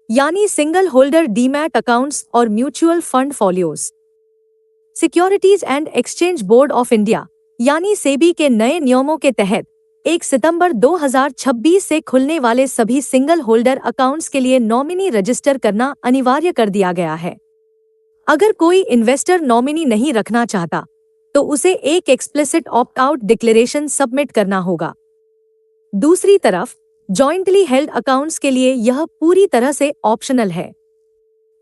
यानी single holder demat accounts और mutual fund folios. Securities and Exchange Board of India यानी SEBI के नए नियमों के तहत 1 सितंबर 2026 से खुलने वाले सभी सिंगल होल्डर अकाउंट्स के लिए नॉमिनी रजिस्टर करना अनिवार्य कर दिया गया है। अगर कोई इन्वेस्टर नॉमिनी नहीं रखना चाहता तो उसे एक explicit opt out declaration submit करना होगा। दूसरी तरफ जॉइंटली हेल्ड अकाउंट्स के लिए यह पूरी तरह से ऑप्शनल है।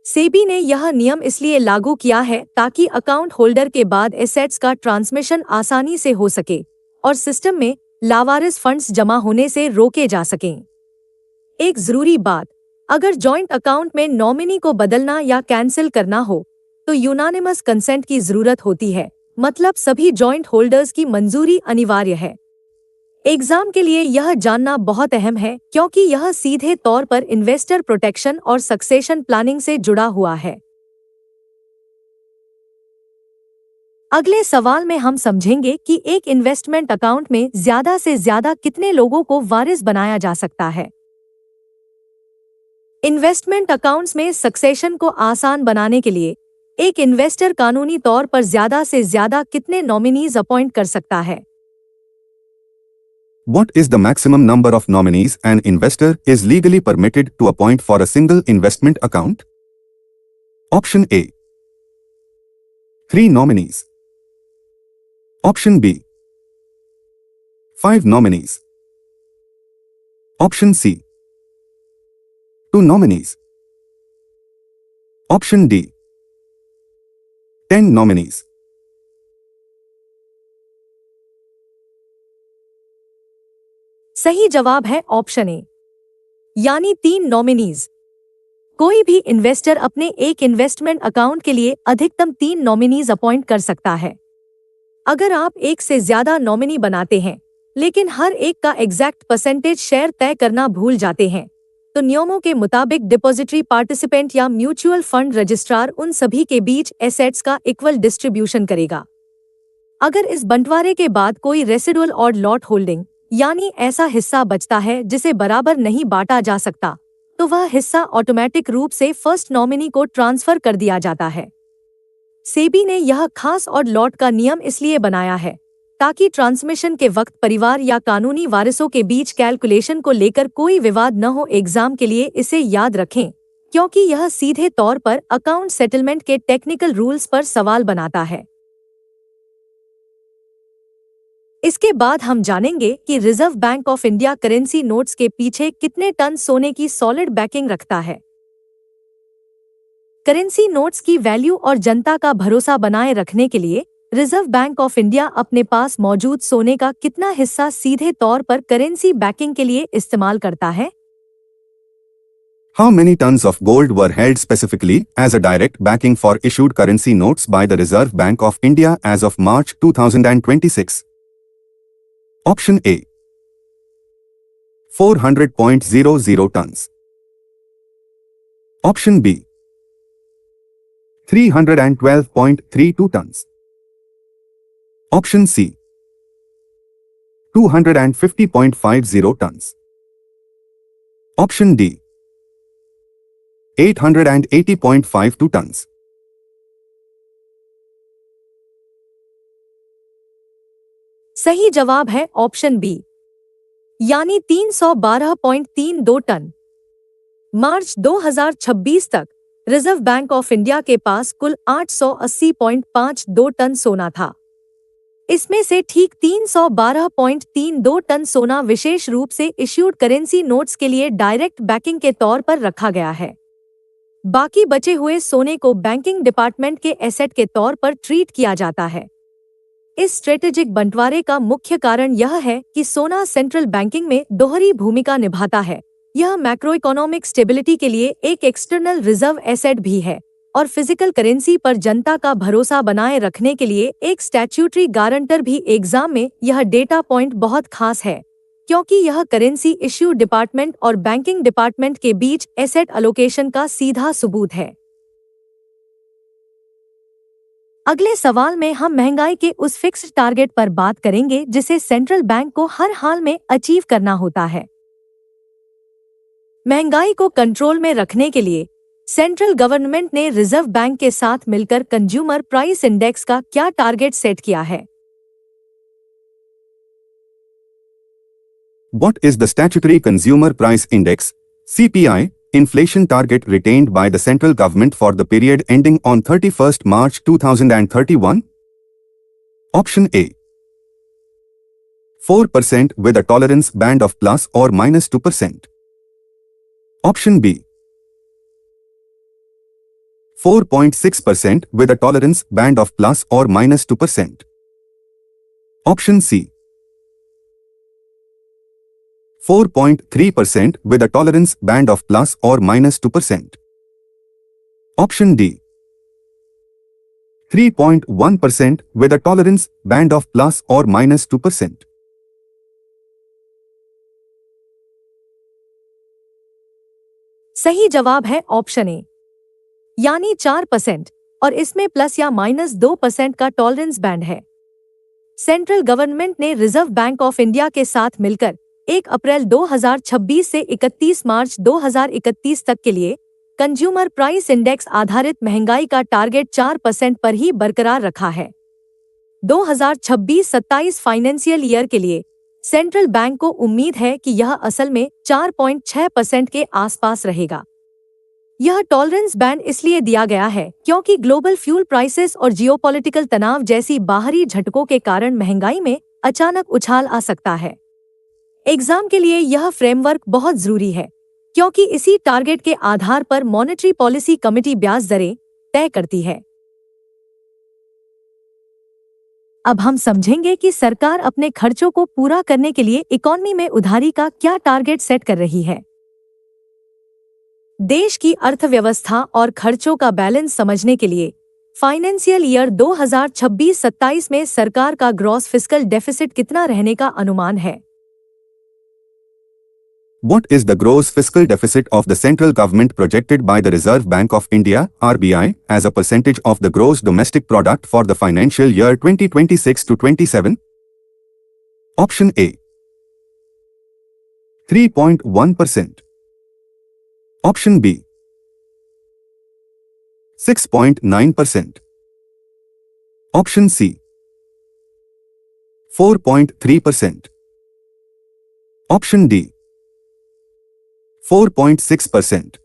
सेबी ने यह नियम इसलिए लागू किया है ताकि अकाउंट होल्डर के बाद एसेट्स का ट्रांसमिशन आसानी से हो सके और सिस्टम में लावारिस फंड्स जमा होने से रोके जा सकें। एक जरूरी बात, अगर जॉइंट अकाउंट में नॉमिनी को बदलना या कैंसिल करना हो तो यूनानिमस कंसेंट की जरूरत होती है, मतलब सभी जॉइंट होल्डर्स की मंजूरी अनिवार्य है। एग्जाम के लिए यह जानना बहुत अहम है क्योंकि यह सीधे तौर पर इन्वेस्टर प्रोटेक्शन और सक्सेशन प्लानिंग से जुड़ा हुआ है। अगले सवाल में हम समझेंगे कि एक इन्वेस्टमेंट अकाउंट में ज्यादा से ज्यादा कितने लोगों को वारिस बनाया जा सकता है। इन्वेस्टमेंट अकाउंट्स में सक्सेशन को आसान बनाने के लिए एक इन्वेस्टर कानूनी तौर पर ज्यादा से ज्यादा कितने नॉमिनीज अपॉइंट कर सकता है। What is the maximum number of nominees an investor is legally permitted to appoint for a single investment account? Option A. 3 nominees. Option B. 5 nominees. Option C. 2 nominees. Option D. 10 nominees. सही जवाब है option A, यानी 3 nominees. कोई भी investor अपने एक investment account के लिए अधिकतम 3 नॉमिनीज अपॉइंट कर सकता है। अगर आप एक से ज्यादा नॉमिनी बनाते हैं लेकिन हर एक का एग्जैक्ट परसेंटेज शेयर तय करना भूल जाते हैं तो नियमों के मुताबिक डिपॉजिटरी पार्टिसिपेंट या म्यूचुअल फंड रजिस्ट्रार उन सभी के बीच एसेट्स का इक्वल डिस्ट्रीब्यूशन करेगा। अगर इस बंटवारे के बाद कोई रेसिडुअल ऑड लॉट होल्डिंग यानी ऐसा हिस्सा बचता है जिसे बराबर नहीं बांटा जा सकता तो वह हिस्सा ऑटोमेटिक रूप से फर्स्ट नॉमिनी को ट्रांसफर कर दिया जाता है। सेबी ने यह खास ऑड लॉट का नियम इसलिए बनाया है ताकि ट्रांसमिशन के वक्त परिवार या कानूनी वारिसों के बीच कैलकुलेशन को लेकर कोई विवाद न हो। एग्जाम के लिए इसे याद रखें क्योंकि यह सीधे तौर पर अकाउंट सेटलमेंट के टेक्निकल रूल्स पर सवाल बनाता है। इसके बाद हम जानेंगे कि reserve Bank of India currency notes के पीछे कितने टन सोने की सॉलिड बैकिंग रखता है। करेंसी नोट्स की वैल्यू और जनता का भरोसा बनाए रखने के लिए रिजर्व बैंक ऑफ इंडिया अपने पास मौजूद सोने का कितना हिस्सा सीधे तौर पर करेंसी बैकिंग के लिए इस्तेमाल करता है। How many tons of gold were held specifically as a direct backing for issued currency notes by the Reserve Bank of India as of March 2026? Option A. 400.00 tons. Option B. 312.32 tons. Option C. 250.50 tons. Option D. 880.52 tons. सही जवाब है option B, यानी 312.32 ton. मार्च 2026 तक reserve Bank of India के पास कुल 880.52 ton सोना था। इसमें से ठीक 312.32 टन सोना विशेष रूप से इश्यूड करेंसी नोट्स के लिए डायरेक्ट बैकिंग के तौर पर रखा गया है। बाकी बचे हुए सोने को बैंकिंग डिपार्टमेंट के एसेट के तौर पर ट्रीट किया जाता है। इस स्ट्रेटेजिक बंटवारे का मुख्य कारण यह है कि सोना सेंट्रल बैंकिंग में दोहरी भूमिका निभाता है। यह मैक्रो इकोनॉमिक स्टेबिलिटी के लिए एक एक्सटर्नल रिजर्व एसेट भी है और फिजिकल करेंसी पर जनता का भरोसा बनाए रखने के लिए एक स्टैट्यूटरी गारंटर भी। एग्जाम में यह डेटा पॉइंट बहुत खास है क्योंकि यह करेंसी इश्यू डिपार्टमेंट और बैंकिंग डिपार्टमेंट के बीच एसेट अलोकेशन का सीधा सबूत है। अगले सवाल में हम महंगाई के उस फिक्स्ड टारगेट पर बात करेंगे जिसे सेंट्रल बैंक को हर हाल में अचीव करना होता है। महंगाई को कंट्रोल में रखने के लिए सेंट्रल गवर्नमेंट ने रिजर्व बैंक के साथ मिलकर कंज्यूमर प्राइस इंडेक्स का क्या टारगेट सेट किया है? What is the statutory consumer price index (CPI) inflation target retained by the central government for the period ending on 31st March 2031? Option A. 4% with a tolerance band of plus or minus 2%. Option B. 4.6% with a tolerance band of plus or minus 2%. Option C. 4.3% with a tolerance band of plus or minus 2%. Option D. 3.1% with a tolerance band of plus or minus 2%. सही जवाब है option A, यानी 4% और इसमें plus या minus 2% का tolerance band है। Central government ने रिजर्व बैंक ऑफ इंडिया के साथ मिलकर 1 अप्रैल 2026 से 31 मार्च 2031 तक के लिए कंज्यूमर प्राइस इंडेक्स आधारित महंगाई का टारगेट 4% पर ही बरकरार रखा है। 2026-27 फाइनेंशियल ईयर के लिए सेंट्रल बैंक को उम्मीद है कि यह असल में 4.6% के आसपास रहेगा। यह टॉलरेंस बैंड इसलिए दिया गया है क्योंकि ग्लोबल फ्यूल प्राइसेस और जियोपॉलिटिकल तनाव जैसी बाहरी झटकों के कारण महंगाई में अचानक उछाल आ सकता है। एग्जाम के लिए यह फ्रेमवर्क बहुत जरूरी है क्योंकि इसी टारगेट के आधार पर मॉनेटरी पॉलिसी कमेटी ब्याज दरें तय करती है। अब हम समझेंगे कि सरकार अपने खर्चों को पूरा करने के लिए इकोनॉमी में उधारी का क्या टारगेट सेट कर रही है। देश की अर्थव्यवस्था और खर्चों का बैलेंस समझने के लिए फाइनेंशियल ईयर 2026-27 में सरकार का ग्रॉस फिस्कल डेफिसिट कितना रहने का अनुमान है। What is the gross fiscal deficit of the central government projected by the Reserve Bank of India (RBI) as a percentage of the gross domestic product for the financial year 2026 to 27? Option A. 3.1%. Option B. 6.9%. Option C. 4.3%. Option D. 4.6%.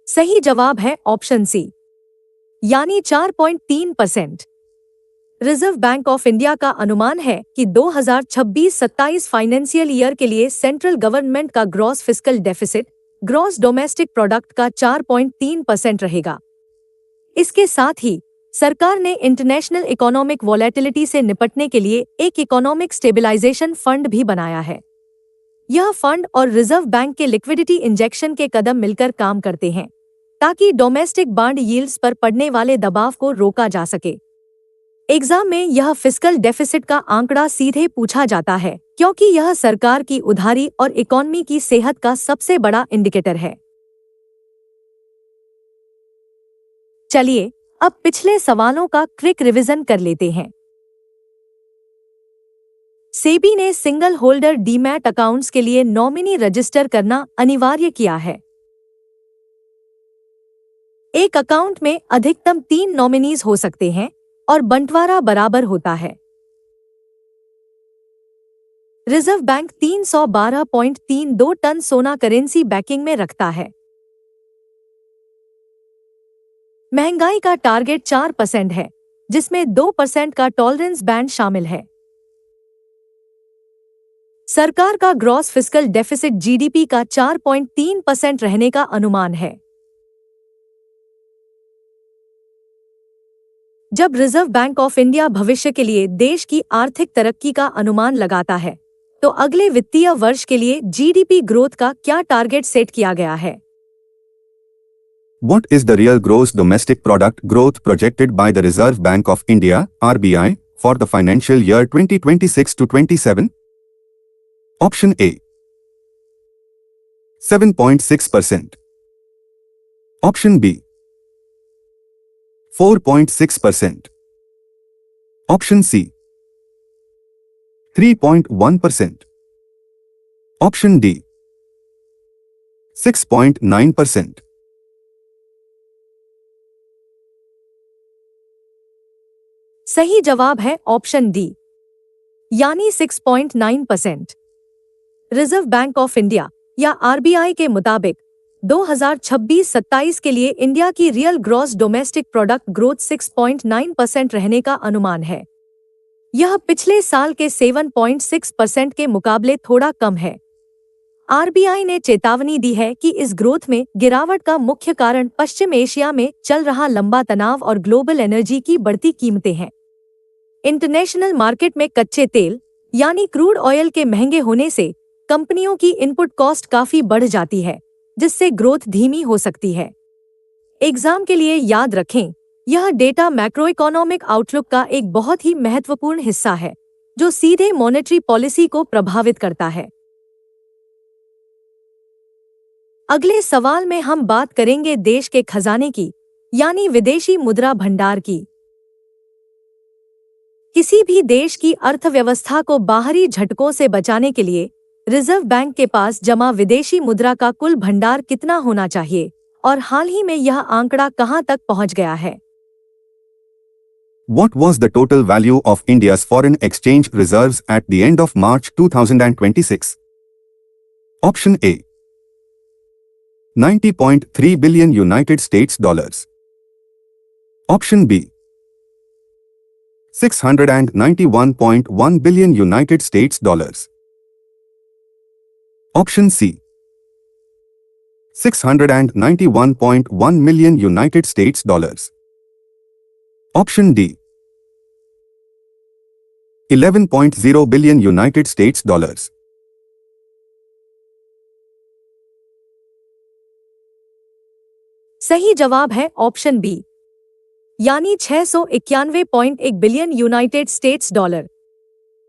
सही जवाब है option C, यानी 4.3%। Reserve Bank of India का अनुमान है कि 2026-27 financial year के लिए सेंट्रल गवर्नमेंट का gross fiscal deficit gross domestic product का 4.3% रहेगा। इसके साथ ही सरकार ने इंटरनेशनल इकोनॉमिक वॉलेटिलिटी से निपटने के लिए एक इकोनॉमिक स्टेबलाइजेशन फंड भी बनाया है। यह फंड और रिजर्व बैंक के लिक्विडिटी इंजेक्शन के कदम मिलकर काम करते हैं ताकि डोमेस्टिक बॉन्ड यील्ड्स पर पड़ने वाले दबाव को रोका जा सके। एग्जाम में यह फिस्कल डेफिसिट का आंकड़ा सीधे पूछा जाता है क्योंकि यह सरकार की उधारी और इकोनॉमी की सेहत का सबसे बड़ा इंडिकेटर है। चलिए अब पिछले सवालों का क्विक रिवीजन कर लेते हैं। सेबी ने सिंगल होल्डर डीमैट अकाउंट्स के लिए नॉमिनी रजिस्टर करना अनिवार्य किया है। एक अकाउंट में अधिकतम 3 नॉमिनीज हो सकते हैं और बंटवारा बराबर होता है। रिजर्व बैंक 312.32 टन सोना करेंसी बैकिंग में रखता है। महंगाई का टारगेट 4% है, जिसमें 2% का टॉलरेंस बैंड शामिल है। सरकार का ग्रॉस फिस्कल डेफिसिट जीडीपी का 4.3% रहने का अनुमान है। जब रिजर्व बैंक ऑफ इंडिया भविष्य के लिए देश की आर्थिक तरक्की का अनुमान लगाता है, तो अगले वित्तीय वर्ष के लिए जीडीपी ग्रोथ का क्या टारगेट सेट किया गया है। What is the real gross domestic product growth projected by the Reserve Bank of India (RBI) for the financial year 2026 to 27? Option A. 7.6%. Option B. 4.6%. Option C. 3.1%. Option D. 6.9%. सही जवाब है option D, यानी 6.9%। Reserve Bank of India या RBI के मुताबिक 2026-27 के लिए India की real gross domestic product growth 6.9% रहने का अनुमान है। यह पिछले साल के 7.6% के मुकाबले थोड़ा कम है। आरबीआई ने चेतावनी दी है कि इस ग्रोथ में गिरावट का मुख्य कारण पश्चिम एशिया में चल रहा लंबा तनाव और ग्लोबल एनर्जी की बढ़ती कीमतें हैं। इंटरनेशनल मार्केट में कच्चे तेल यानी क्रूड ऑयल के महंगे होने से कंपनियों की इनपुट कॉस्ट काफी बढ़ जाती है, जिससे ग्रोथ धीमी हो सकती है। एग्जाम के लिए याद रखें, यह डेटा मैक्रो इकोनॉमिक आउटलुक का एक बहुत ही महत्वपूर्ण हिस्सा है, जो सीधे मॉनेटरी पॉलिसी को प्रभावित करता है। अगले सवाल में हम बात करेंगे देश के खजाने की, यानी विदेशी मुद्रा भंडार की। किसी भी देश की अर्थव्यवस्था को बाहरी झटकों से बचाने के लिए रिजर्व बैंक के पास जमा विदेशी मुद्रा का कुल भंडार कितना होना चाहिए और हाल ही में यह आंकड़ा कहां तक पहुंच गया है? What was the total value of India's foreign exchange reserves at the end of March 2026? Option A. 90.3 billion United States dollars. Option B. 691.1 billion United States dollars. Option C. 691.1 million United States dollars. Option D. 11.0 billion United States dollars. सही जवाब है option B, यानी 691.1 billion United states dollar.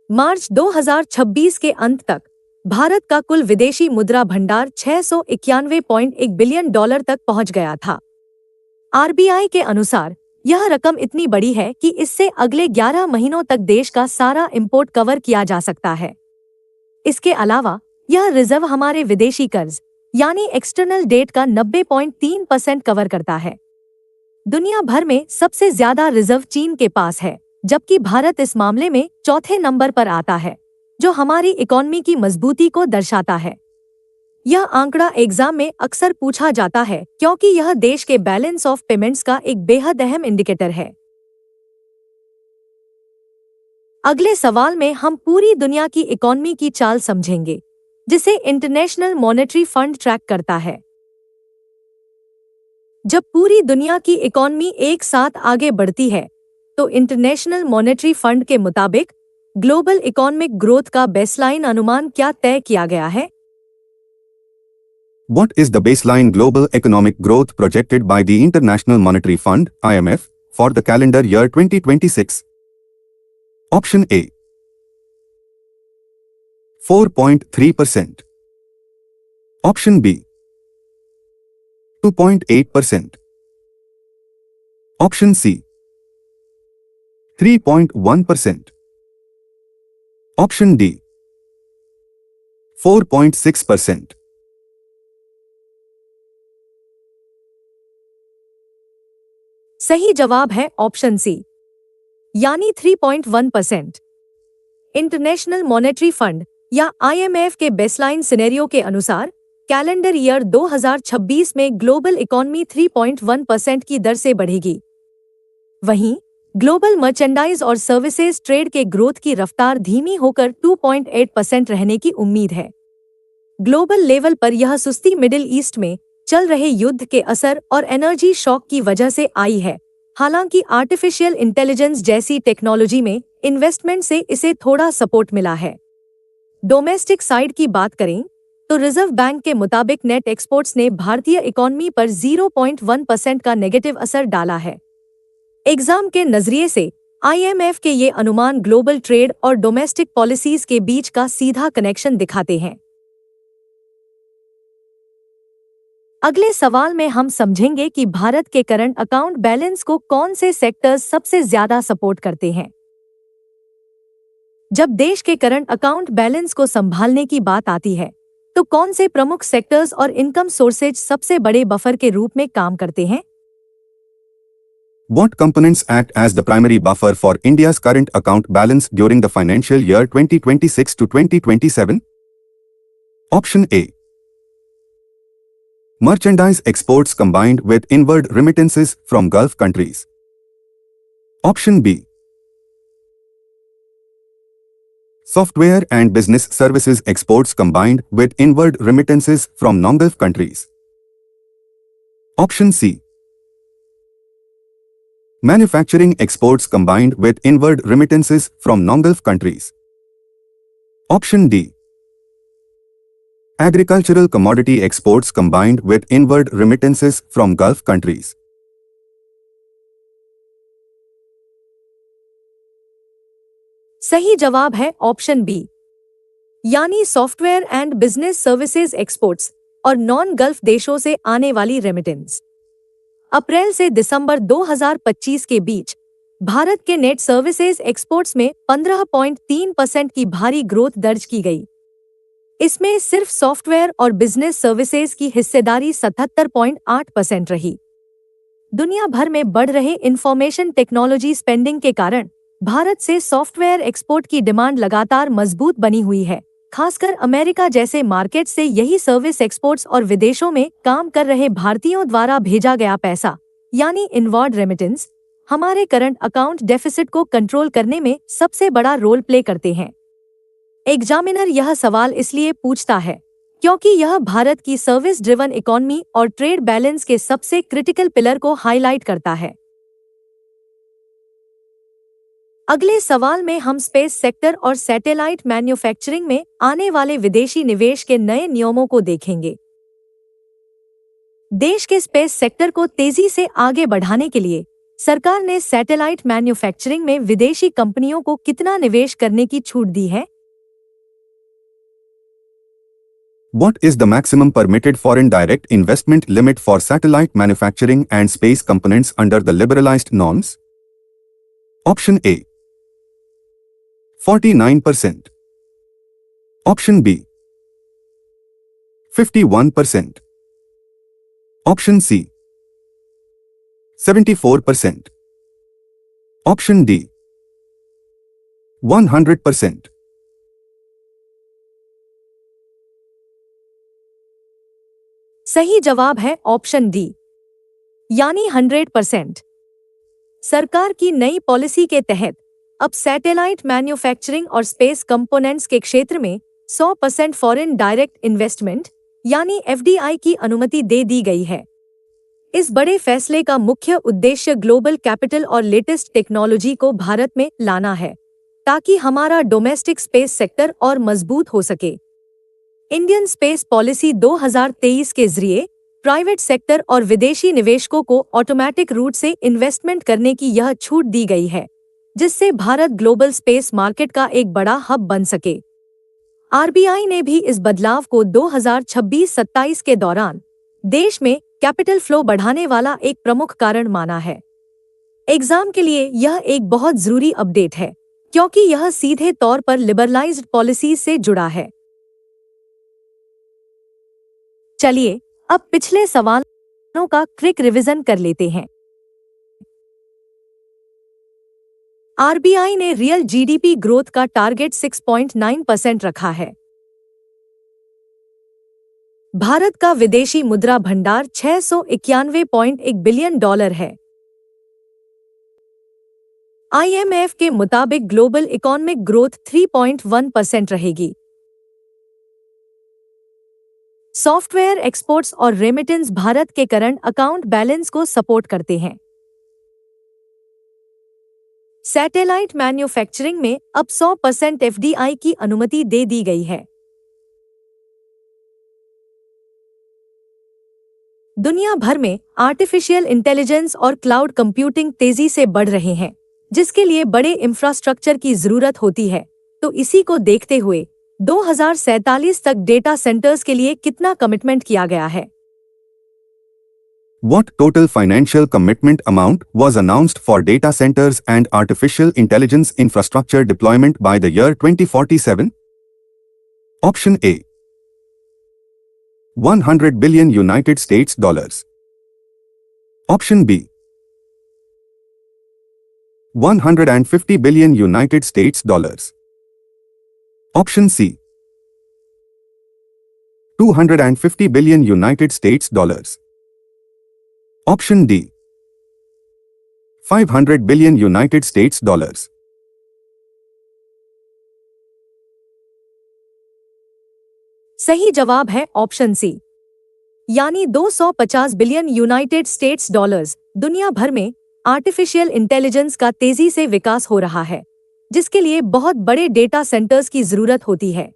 मार्च 2026 के अंत तक भारत का कुल विदेशी मुद्रा भंडार 691.1 बिलियन डॉलर तक पहुंच गया था। आरबीआई के अनुसार यह रकम इतनी बड़ी है कि इससे अगले 11 महीनों तक देश का सारा इंपोर्ट कवर किया जा सकता है। इसके अलावा यह रिजर्व हमारे विदेशी कर्ज यानी एक्सटर्नल डेट का 90.3% कवर करता है। दुनिया भर में सबसे ज्यादा रिजर्व चीन के पास है, जबकि भारत इस मामले में चौथे नंबर पर आता है, जो हमारी इकोनॉमी की मजबूती को दर्शाता है। यह आंकड़ा एग्जाम में अक्सर पूछा जाता है क्योंकि यह देश के बैलेंस ऑफ पेमेंट्स का एक बेहद अहम इंडिकेटर है। अगले सवाल में हम पूरी दुनिया की इकोनॉमी की चाल समझेंगे, जिसे इंटरनेशनल मॉनेटरी फंड ट्रैक करता है। जब पूरी दुनिया की इकोनॉमी एक साथ आगे बढ़ती है, तो इंटरनेशनल मॉनेटरी फंड के मुताबिक ग्लोबल इकोनॉमिक ग्रोथ का बेसलाइन अनुमान क्या तय किया गया है? What is the baseline global economic growth projected by the International Monetary Fund (IMF) for the calendar year 2026? Option A. 4.3%. Option B. 2.8%. Option C. 3.1%. Option D. 4.6%. सही जवाब है ऑप्शन सी, यानी 3.1%। इंटरनेशनल मॉनेटरी फंड या IMF के baseline scenario के अनुसार calendar year 2026 में global economy 3.1% की दर से बढ़ेगी। वहीं ग्लोबल मर्चेंडाइज और सर्विसेज ट्रेड के ग्रोथ की रफ्तार धीमी होकर 2.8% रहने की उम्मीद है। ग्लोबल लेवल पर यह सुस्ती मिडिल ईस्ट में चल रहे युद्ध के असर और एनर्जी शॉक की वजह से आई है। हालांकि आर्टिफिशियल इंटेलिजेंस जैसी टेक्नोलॉजी में इन्वेस्टमेंट से इसे थोड़ा सपोर्ट मिला है। डोमेस्टिक साइड की बात करें तो रिजर्व बैंक के मुताबिक नेट एक्सपोर्ट्स ने भारतीय इकोनॉमी पर 0.1% का नेगेटिव असर डाला है। एग्जाम के नजरिए से आईएमएफ के ये अनुमान ग्लोबल ट्रेड और डोमेस्टिक पॉलिसीज के बीच का सीधा कनेक्शन दिखाते हैं। अगले सवाल में हम समझेंगे कि भारत के करंट अकाउंट बैलेंस को कौन से सेक्टर्स सबसे ज्यादा सपोर्ट करते हैं। जब देश के करंट अकाउंट बैलेंस को संभालने की बात आती है, तो कौन से प्रमुख सेक्टर्स और इनकम सोर्सेज सबसे बड़े बफर के रूप में काम करते हैं? What components act as the primary buffer for India's current account balance during the financial year 2026 to 2027? Option A. Merchandise exports combined with inward remittances from Gulf countries. Option B. Software and business services exports combined with inward remittances from non-Gulf countries. Option C. Manufacturing exports combined with inward remittances from non-Gulf countries. Option D. Agricultural commodity exports combined with inward remittances from Gulf countries. सही जवाब है option B, यानी software and business services exports और non gulf देशों से आने वाली remittance. अप्रैल से दिसंबर 2025 के बीच भारत के नेट सर्विसेज एक्सपोर्ट्स में 15.3% की भारी ग्रोथ दर्ज की गई। इसमें सिर्फ सॉफ्टवेयर और बिजनेस सर्विसेज की हिस्सेदारी 77.8% रही। दुनिया भर में बढ़ रहे इंफॉर्मेशन टेक्नोलॉजी स्पेंडिंग के कारण भारत से सॉफ्टवेयर एक्सपोर्ट की डिमांड लगातार मजबूत बनी हुई है। खासकर अमेरिका जैसे मार्केट से यही सर्विस एक्सपोर्ट्स और विदेशों में काम कर रहे भारतीयों द्वारा भेजा गया पैसा यानी इनवर्ड रेमिटेंस हमारे करंट अकाउंट डेफिसिट को कंट्रोल करने में सबसे बड़ा रोल प्ले करते हैं। एग्जामिनर यह सवाल इसलिए पूछता है क्योंकि यह भारत की सर्विस ड्रिवन इकोनॉमी और ट्रेड बैलेंस के सबसे क्रिटिकल पिलर को हाईलाइट करता है। अगले सवाल में हम स्पेस सेक्टर और सैटेलाइट मैन्युफैक्चरिंग में आने वाले विदेशी निवेश के नए नियमों को देखेंगे। देश के स्पेस सेक्टर को तेजी से आगे बढ़ाने के लिए सरकार ने सैटेलाइट मैन्युफैक्चरिंग में विदेशी कंपनियों को कितना निवेश करने की छूट दी है? What is the maximum permitted foreign direct investment limit for satellite manufacturing and space components under the liberalized norms? Option A. 49%. Option B. 51%. Option C. 74%. Option D. 100%. सही जवाब है ऑप्शन डी, यानी 100%। सरकार की नई पॉलिसी के तहत अब सैटेलाइट मैन्युफैक्चरिंग और स्पेस कंपोनेंट्स के क्षेत्र में 100% फॉरेन डायरेक्ट इन्वेस्टमेंट यानी एफडीआई की अनुमति दे दी गई है। इस बड़े फैसले का मुख्य उद्देश्य ग्लोबल कैपिटल और लेटेस्ट टेक्नोलॉजी को भारत में लाना है ताकि हमारा डोमेस्टिक स्पेस सेक्टर और मजबूत हो सके। इंडियन स्पेस पॉलिसी 2023 के जरिए प्राइवेट सेक्टर और विदेशी निवेशकों को ऑटोमेटिक रूट से इन्वेस्टमेंट करने की यह छूट दी गई है, जिससे भारत ग्लोबल स्पेस मार्केट का एक बड़ा हब बन सके। आरबीआई ने भी इस बदलाव को 2026-27 के दौरान देश में कैपिटल फ्लो बढ़ाने वाला एक प्रमुख कारण माना है। एग्जाम के लिए यह एक बहुत जरूरी अपडेट है क्योंकि यह सीधे तौर पर लिबरलाइज्ड पॉलिसी से जुड़ा है। चलिए अब पिछले सवालों का क्विक रिवीजन कर लेते हैं। आरबीआई ने रियल जीडीपी ग्रोथ का टारगेट 6.9% रखा है। भारत का विदेशी मुद्रा भंडार $691.1 बिलियन है। आईएमएफ के मुताबिक ग्लोबल इकोनॉमिक ग्रोथ 3.1% रहेगी। सॉफ्टवेयर एक्सपोर्ट्स और रेमिटेंस भारत के करंट अकाउंट बैलेंस को सपोर्ट करते हैं। सैटेलाइट मैन्युफैक्चरिंग में अब 100% एफडीआई की अनुमति दे दी गई है। दुनिया भर में आर्टिफिशियल इंटेलिजेंस और क्लाउड कंप्यूटिंग तेजी से बढ़ रहे हैं, जिसके लिए बड़े इंफ्रास्ट्रक्चर की जरूरत होती है। तो इसी को देखते हुए 2047 तक डेटा सेंटर्स के लिए कितना कमिटमेंट किया गया है? What total financial commitment amount was announced for data centers and artificial intelligence infrastructure deployment by the year 2047? Option A. 100 billion United States dollars. Option B. 150 billion United States dollars. Option C. 250 billion United States dollars. Option D. 500 billion United States dollars. सही जवाब है option C, यानी 250 billion United states dollars. दुनिया भर में artificial intelligence का तेजी से विकास हो रहा है, जिसके लिए बहुत बड़े डेटा सेंटर्स की जरूरत होती है।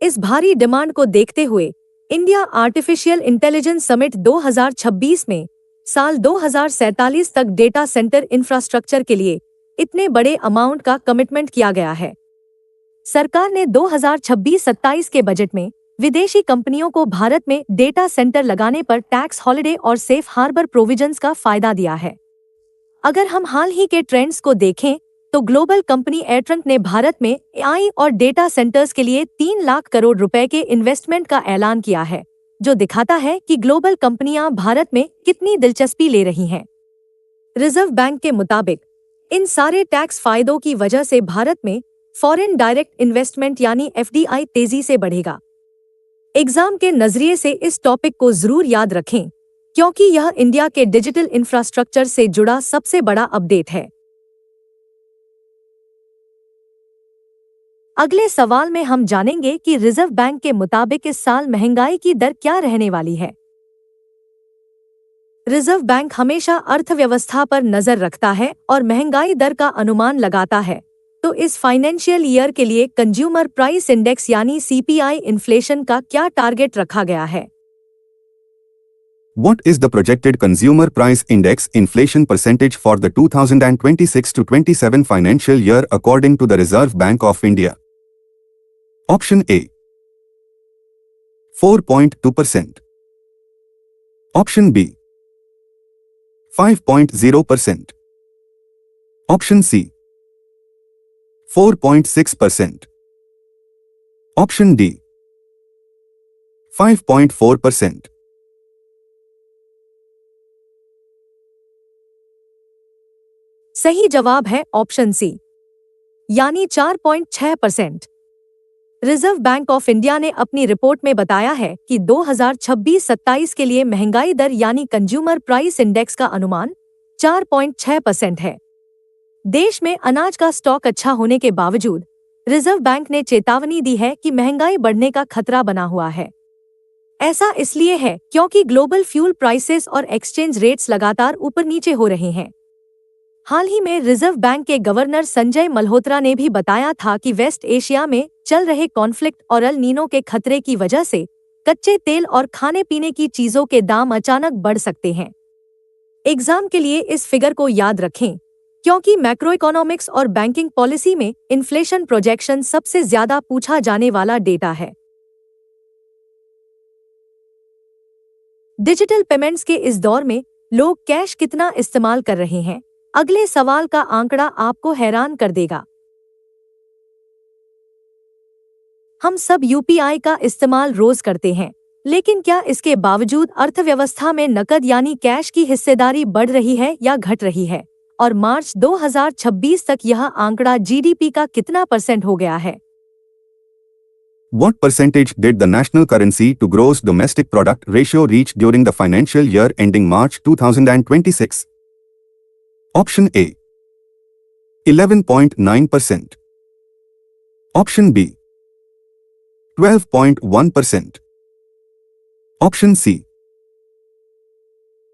इस भारी डिमांड को देखते हुए इंडिया आर्टिफिशियल इंटेलिजेंस समिट 2026 में साल 2047 तक डेटा सेंटर इंफ्रास्ट्रक्चर के लिए इतने बड़े अमाउंट का कमिटमेंट किया गया है। सरकार ने 2026-27 के बजट में विदेशी कंपनियों को भारत में डेटा सेंटर लगाने पर टैक्स हॉलिडे और सेफ हार्बर प्रोविजंस का फायदा दिया है। अगर हम हाल ही के ट्रेंड्स को देखें तो ग्लोबल कंपनी एयरट्रंक ने भारत में एआई और डेटा सेंटर्स के लिए 3 लाख करोड़ रुपए के इन्वेस्टमेंट का ऐलान किया है, जो दिखाता है कि ग्लोबल कंपनियां भारत में कितनी दिलचस्पी ले रही हैं। रिजर्व बैंक के मुताबिक इन सारे टैक्स फायदों की वजह से भारत में फॉरेन डायरेक्ट इन्वेस्टमेंट यानी एफडीआई तेजी से बढ़ेगा। एग्जाम के नजरिए से इस टॉपिक को जरूर याद रखें, क्योंकि यह इंडिया के डिजिटल इंफ्रास्ट्रक्चर से जुड़ा सबसे बड़ा अपडेट है। अगले सवाल में हम जानेंगे कि रिजर्व बैंक के मुताबिक इस साल महंगाई की दर क्या रहने वाली है। रिजर्व बैंक हमेशा अर्थव्यवस्था पर नजर रखता है और महंगाई दर का अनुमान लगाता है। तो इस फाइनेंशियल ईयर के लिए कंज्यूमर प्राइस इंडेक्स यानी सीपीआई इन्फ्लेशन का क्या टारगेट रखा गया है? What is the projected consumer price index inflation percentage for the 2026 to 27 financial year according to the Reserve Bank of India? Option A. 4.2%. Option B. 5.0%. Option C. 4.6%. Option D. 5.4%. सही जवाब है option C, यानी 4.6%। Reserve Bank of India ने अपनी report में बताया है कि 2026-27 के लिए महंगाई दर यानी कंज्यूमर प्राइस इंडेक्स का अनुमान 4.6% है। देश में अनाज का स्टॉक अच्छा होने के बावजूद रिजर्व बैंक ने चेतावनी दी है कि महंगाई बढ़ने का खतरा बना हुआ है। ऐसा इसलिए है क्योंकि ग्लोबल फ्यूल प्राइसेस और एक्सचेंज रेट्स लगातार ऊपर नीचे हो रहे हैं। हाल ही में रिजर्व बैंक के गवर्नर संजय मल्होत्रा ने भी बताया था कि वेस्ट एशिया में चल रहे कॉन्फ्लिक्ट और एल नीनो के खतरे की वजह से कच्चे तेल और खाने पीने की चीजों के दाम अचानक बढ़ सकते हैं। एग्जाम के लिए इस फिगर को याद रखें, क्योंकि मैक्रो इकोनॉमिक्स और बैंकिंग पॉलिसी में इन्फ्लेशन प्रोजेक्शन सबसे ज्यादा पूछा जाने वाला डेटा है। डिजिटल पेमेंट्स के इस दौर में लोग कैश कितना इस्तेमाल कर रहे हैं? अगले सवाल का आंकड़ा आपको हैरान कर देगा। हम सब यूपीआई का इस्तेमाल रोज करते हैं, लेकिन क्या इसके बावजूद अर्थव्यवस्था में नकद यानी कैश की हिस्सेदारी बढ़ रही है या घट रही है? और मार्च 2026 तक यह आंकड़ा जीडीपी का कितना % हो गया है? What percentage did the national currency to gross domestic product ratio reach during the financial year ending March 2026? Option A. 11.9%. Option B. 12.1%. Option C.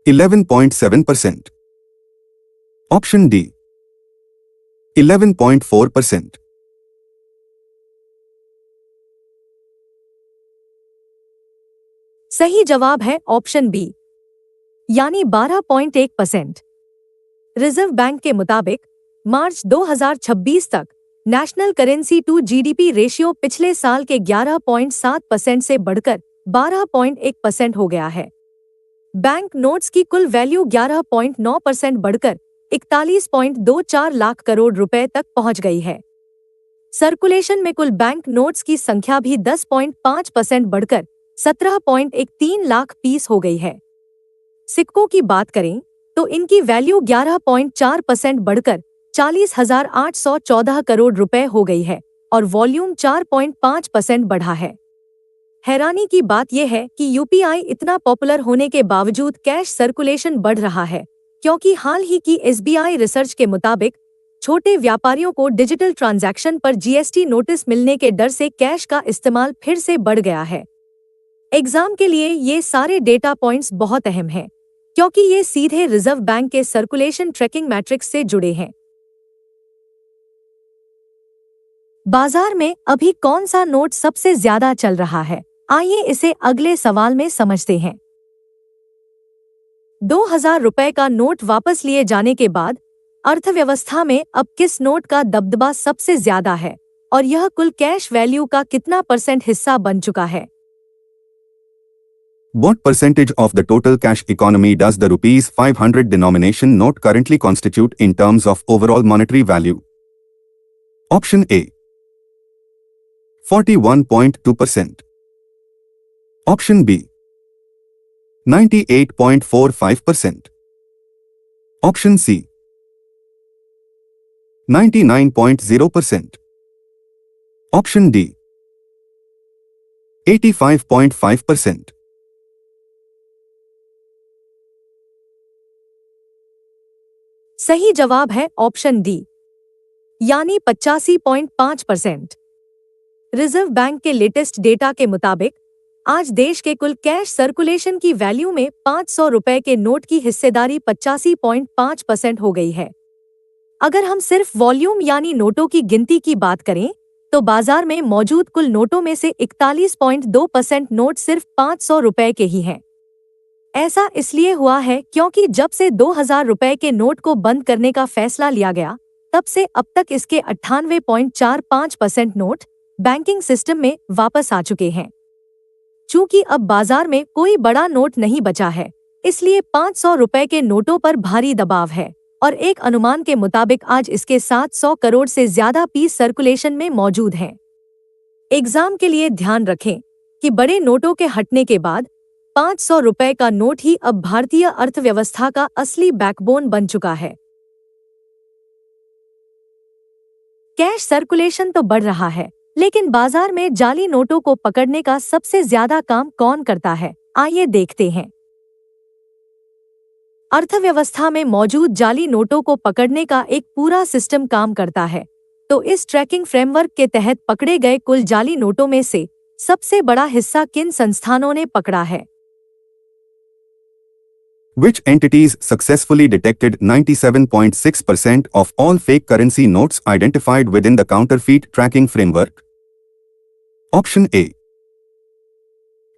11.7%. Option D. 11.4%. सही जवाब है ऑप्शन बी, यानी 12.1%। रिजर्व बैंक के मुताबिक मार्च 2026 तक national currency to GDP ratio पिछले साल के 11.7% से बढ़कर 12.1% हो गया है। बैंक नोट्स की कुल वैल्यू 11.9% बढ़कर 41.24 लाख करोड़ रुपए तक पहुंच गई है। सर्कुलेशन में कुल बैंक नोट्स की संख्या भी 10.5% बढ़कर 17.13 लाख पीस हो गई है। सिक्कों की बात करें तो इनकी वैल्यू 11.4% बढ़कर 40,814 करोड़ रुपए हो गई है और वॉल्यूम 4.5% बढ़ा है। हैरानी की बात यह है कि यूपीआई इतना पॉपुलर होने के बावजूद कैश सर्कुलेशन बढ़ रहा है, क्योंकि हाल ही की एसबीआई रिसर्च के मुताबिक छोटे व्यापारियों को डिजिटल ट्रांजैक्शन पर जीएसटी नोटिस मिलने के डर से कैश का इस्तेमाल फिर से बढ़ गया है। एग्जाम के लिए ये सारे डेटा पॉइंट्स बहुत अहम हैं, क्योंकि ये सीधे रिजर्व बैंक के सर्कुलेशन ट्रैकिंग मैट्रिक्स से जुड़े हैं। बाजार में अभी कौन सा नोट सबसे ज्यादा चल रहा है? आइए इसे अगले सवाल में समझते हैं। 2000 रुपए का नोट वापस लिए जाने के बाद अर्थव्यवस्था में अब किस नोट का दबदबा सबसे ज्यादा है और यह कुल कैश वैल्यू का कितना % हिस्सा बन चुका है? What percentage of the total cash economy does the rupees 500 denomination note currently constitute in terms of overall monetary value? Option A 41.2%. Option B 98.45%. Option C 99.0%. Option D 85.5%. सही जवाब है ऑप्शन डी, यानी 85.5%। रिजर्व बैंक के latest data के मुताबिक आज देश के कुल कैश सर्कुलेशन की वैल्यू में 500 रुपए के नोट की हिस्सेदारी 85.5% हो गई है। अगर हम सिर्फ वॉल्यूम यानी नोटों की गिनती की बात करें तो बाजार में मौजूद कुल नोटों में से 41.2% नोट सिर्फ 500 रुपए के ही हैं। ऐसा इसलिए हुआ है क्योंकि जब से 2000 रुपए के नोट को बंद करने का फैसला लिया गया, तब से अब तक इसके 98.45% नोट बैंकिंग सिस्टम में वापस आ चुके हैं। चूंकि अब बाजार में कोई बड़ा नोट नहीं बचा है, इसलिए 500 रुपए के नोटों पर भारी दबाव है और एक अनुमान के मुताबिक आज इसके 700 करोड़ से ज्यादा पीस सर्कुलेशन में मौजूद हैं। एग्जाम के लिए ध्यान रखें कि बड़े नोटों के हटने के बाद 500 रुपए का नोट ही अब भारतीय अर्थव्यवस्था का असली बैकबोन बन चुका है। कैश सर्कुलेशन तो बढ़ रहा है, लेकिन बाजार में जाली नोटों को पकड़ने का सबसे ज्यादा काम कौन करता है? आइए देखते हैं। अर्थव्यवस्था में मौजूद जाली नोटों को पकड़ने का एक पूरा सिस्टम काम करता है। तो इस ट्रैकिंग फ्रेमवर्क के तहत पकड़े गए कुल जाली नोटों में से सबसे बड़ा हिस्सा किन संस्थानों ने पकड़ा है? Which entities successfully detected 97.6% of all fake currency notes identified within the counterfeit tracking framework? Option A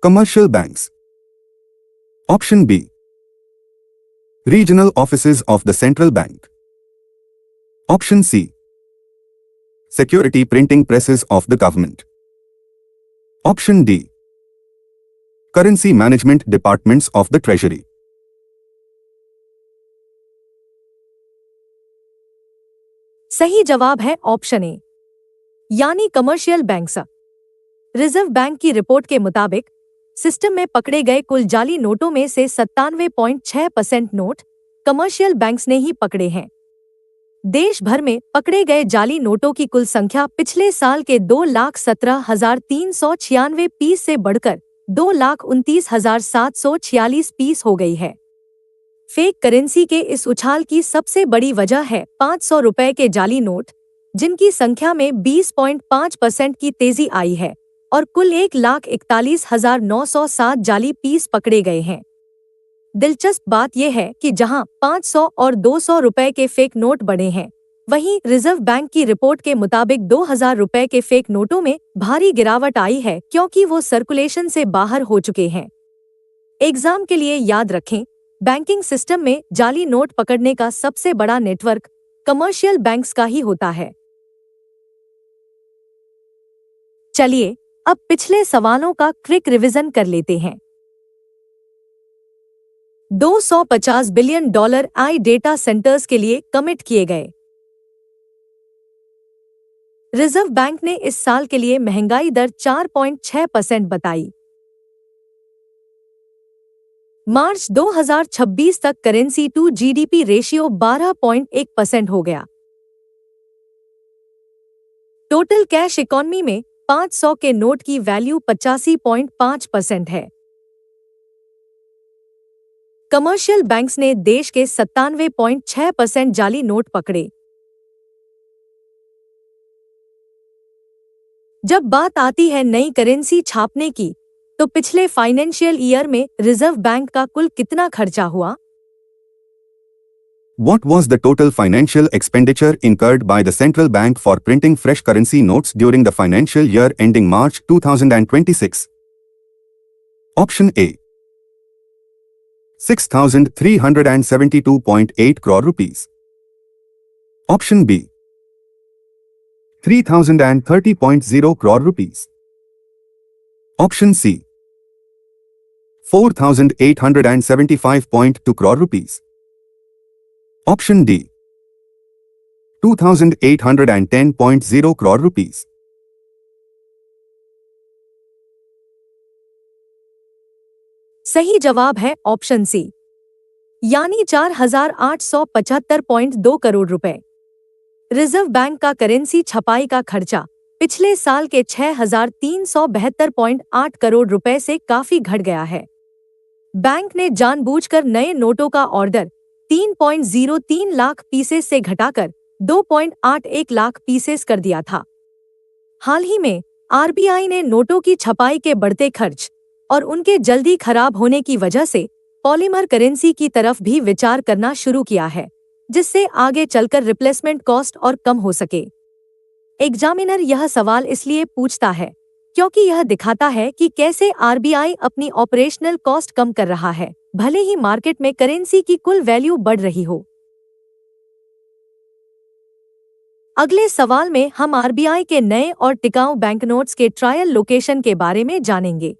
Commercial banks. Option B Regional offices of the central bank. Option C Security printing presses of the government. Option D Currency management departments of the treasury. सही जवाब है option A, यानी commercial banks. Reserve bank की report के मुताबिक system में पकड़े गए कुल जाली नोटों में से 97.6% नोट कमर्शियल बैंक्स ने ही पकड़े हैं। देश भर में पकड़े गए जाली नोटों की कुल संख्या पिछले साल के 2,17,396 पीस से बढ़कर 2,29,746 पीस हो गई है। फेक करेंसी के इस उछाल की सबसे बड़ी वजह है 500 रुपए के जाली नोट, जिनकी संख्या में 20.5% की तेजी आई है और कुल 1,41,907 जाली पीस पकड़े गए हैं। दिलचस्प बात यह है कि जहां 500 और 200 रुपए के फेक नोट बढ़े हैं, वहीं रिजर्व बैंक की रिपोर्ट के मुताबिक 2000 रुपए के फेक नोटों में भारी गिरावट आई है, क्योंकि वो सर्कुलेशन से बाहर हो चुके हैं। एग्जाम के लिए याद रखें, बैंकिंग सिस्टम में जाली नोट पकड़ने का सबसे बड़ा नेटवर्क कमर्शियल बैंक्स का ही होता है। चलिए अब पिछले सवालों का क्विक रिवीजन कर लेते हैं। $250 बिलियन आई डेटा सेंटर्स के लिए कमिट किए गए। रिजर्व बैंक ने इस साल के लिए महंगाई दर 4.6% बताई। मार्च 2026 तक करेंसी टू जीडीपी रेशियो 12.1% हो गया। टोटल कैश इकॉनमी में 500 के नोट की वैल्यू 85.5% है। कमर्शियल बैंक्स ने देश के 97.6% जाली नोट पकड़े। जब बात आती है नई करेंसी छापने की, तो पिछले फाइनेंशियल ईयर में रिजर्व बैंक का कुल कितना खर्चा हुआ? What was the total financial expenditure incurred by the central bank for printing fresh currency notes during the financial year ending March 2026? Option A. 6,372.8 crore rupees. Option B. 3,030.0 crore rupees. Option C. 4,875.2 crore rupees. Option D. 2,810.0 crore rupees. सही जवाब है option C, यानी 4,875.2 करोड़ रुपए। Reserve bank का currency छपाई का खर्चा पिछले साल के 6,372.8 करोड़ रुपए से काफी घट गया है। बैंक ने जानबूझकर नए नोटों का ऑर्डर 3.03 लाख पीसेस से घटाकर 2.81 लाख पीसेस कर दिया था। हाल ही में आरबीआई ने नोटों की छपाई के बढ़ते खर्च और उनके जल्दी खराब होने की वजह से पॉलीमर करेंसी की तरफ भी विचार करना शुरू किया है, जिससे आगे चलकर रिप्लेसमेंट कॉस्ट और कम हो सके। एग्जामिनर यह सवाल इसलिए पूछता है क्योंकि यह दिखाता है कि कैसे आरबीआई अपनी ऑपरेशनल कॉस्ट कम कर रहा है, भले ही मार्केट में करेंसी की कुल वैल्यू बढ़ रही हो। अगले सवाल में हम आरबीआई के नए और टिकाऊ बैंकनोट्स के ट्रायल लोकेशन के बारे में जानेंगे।